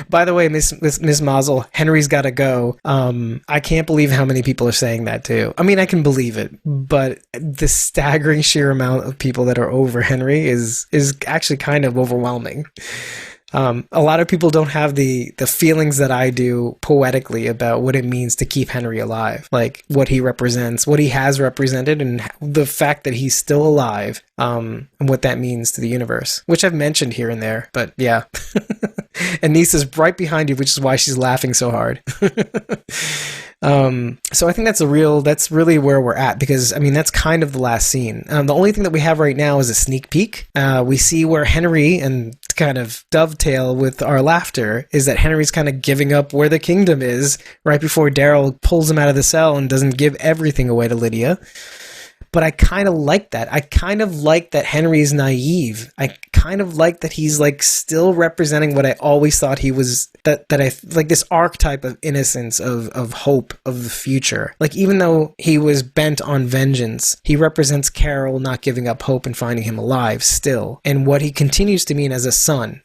By the way, Miss Mazel, Henry's got to go. I can't believe how many people are saying that too. I can believe it, but the staggering sheer amount of people that are over Henry is actually kind of overwhelming. A lot of people don't have the feelings that I do poetically about what it means to keep Henry alive, like what he represents, what he has represented, and the fact that he's still alive, and what that means to the universe, which I've mentioned here and there, but yeah. And Nisa's right behind you, which is why she's laughing so hard. So I think that's really where we're at, because that's kind of the last scene. The only thing that we have right now is a sneak peek. We see where Henry, and to kind of dovetail with our laughter, is that Henry's kind of giving up where the kingdom is right before Daryl pulls him out of the cell and doesn't give everything away to Lydia. But I kind of like that. I kind of like that Henry's naive. I kind of like that he's like still representing what I always thought he was, that I like, this archetype of innocence, of hope, of the future. Like, even though he was bent on vengeance, he represents Carol not giving up hope and finding him alive still, and what he continues to mean as a son,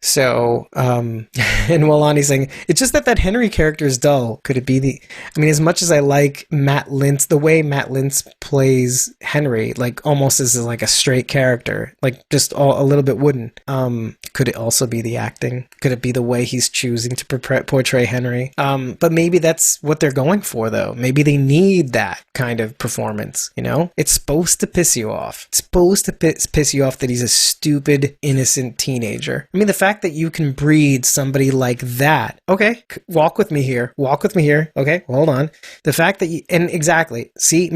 So, and Walani's saying, it's just that Henry character is dull. Could it be I mean, as much as I like Matt Lintz, the way Matt Lintz plays Henry, like almost as like a straight character, like just a little bit wooden. Could it also be the acting? Could it be the way he's choosing to portray Henry? But maybe that's what they're going for, though. Maybe they need that kind of performance, you know? It's supposed to piss you off. It's supposed to piss you off that he's a stupid, innocent teenager. I mean, the fact that you can breed somebody like that. Okay, walk with me here. Okay, hold on. The fact that and exactly, see,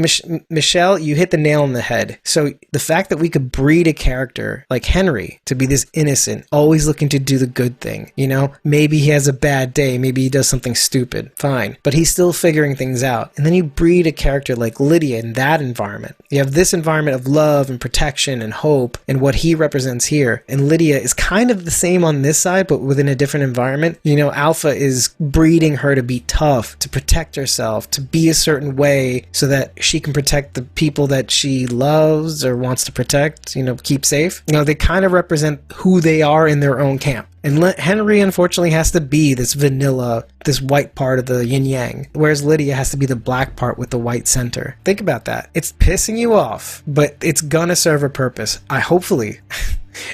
Michelle, you hit the nail on the head. So the fact that we could breed a character like Henry to be this innocent, always looking to do the good thing, you know? Maybe he has a bad day. Maybe he does something stupid. Fine. But he's still figuring things out. And then you breed a character like Lydia in that environment. You have this environment of love and protection and hope and what he represents here. And Lydia is kind of the same on this side, but within a different environment. You know, Alpha is breeding her to be tough, to protect herself, to be a certain way so that she can protect the people that she loves or wants to protect, you know, keep safe. You know, they kind of represent who they are in their own camp. And Henry, unfortunately, has to be this vanilla, this white part of the yin-yang, whereas Lydia has to be the black part with the white center. Think about that. It's pissing you off, but it's gonna serve a purpose. Hopefully.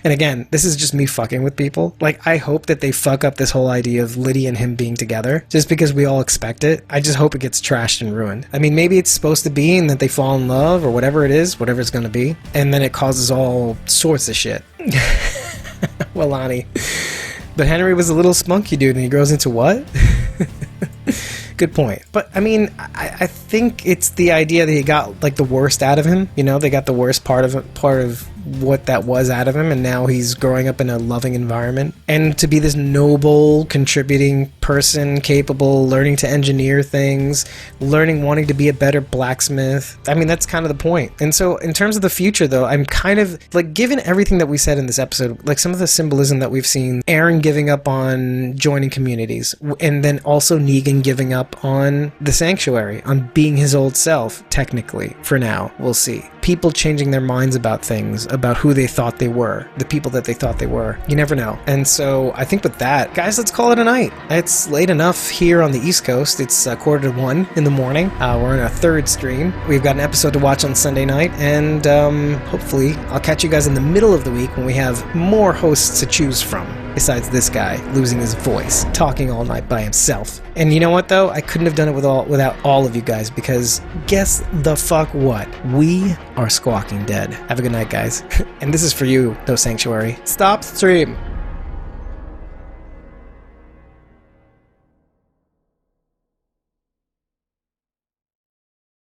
And again, this is just me fucking with people. Like, I hope that they fuck up this whole idea of Lydia and him being together, just because we all expect it. I just hope it gets trashed and ruined. I mean, maybe it's supposed to be and that they fall in love or whatever it is, whatever it's gonna be, and then it causes all sorts of shit. Well, Lonnie. But Henry was a little spunky dude and he grows into what? Good point. But I mean, I think it's the idea that he got like the worst out of him. You know, they got the worst part of what that was out of him, and now he's growing up in a loving environment. And to be this noble, contributing person, capable, learning to engineer things, wanting to be a better blacksmith. I mean, that's kind of the point. And so in terms of the future, though, I'm kind of like, given everything that we said in this episode, like some of the symbolism that we've seen, Aaron giving up on joining communities, and then also Negan giving up on the sanctuary, on being his old self, technically, for now. We'll see. People changing their minds about things, about who they thought they were, the people that they thought they were. You never know. And so I think with that, guys, let's call it a night. It's late enough here on the East Coast. It's 1:45 in the morning. We're in our third stream. We've got an episode to watch on Sunday night, and hopefully I'll catch you guys in the middle of the week when we have more hosts to choose from. Besides this guy losing his voice, talking all night by himself. And you know what, though? I couldn't have done it without all of you guys, because guess the fuck what? We are Squawking Dead. Have a good night, guys. And this is for you, No Sanctuary. Stop stream.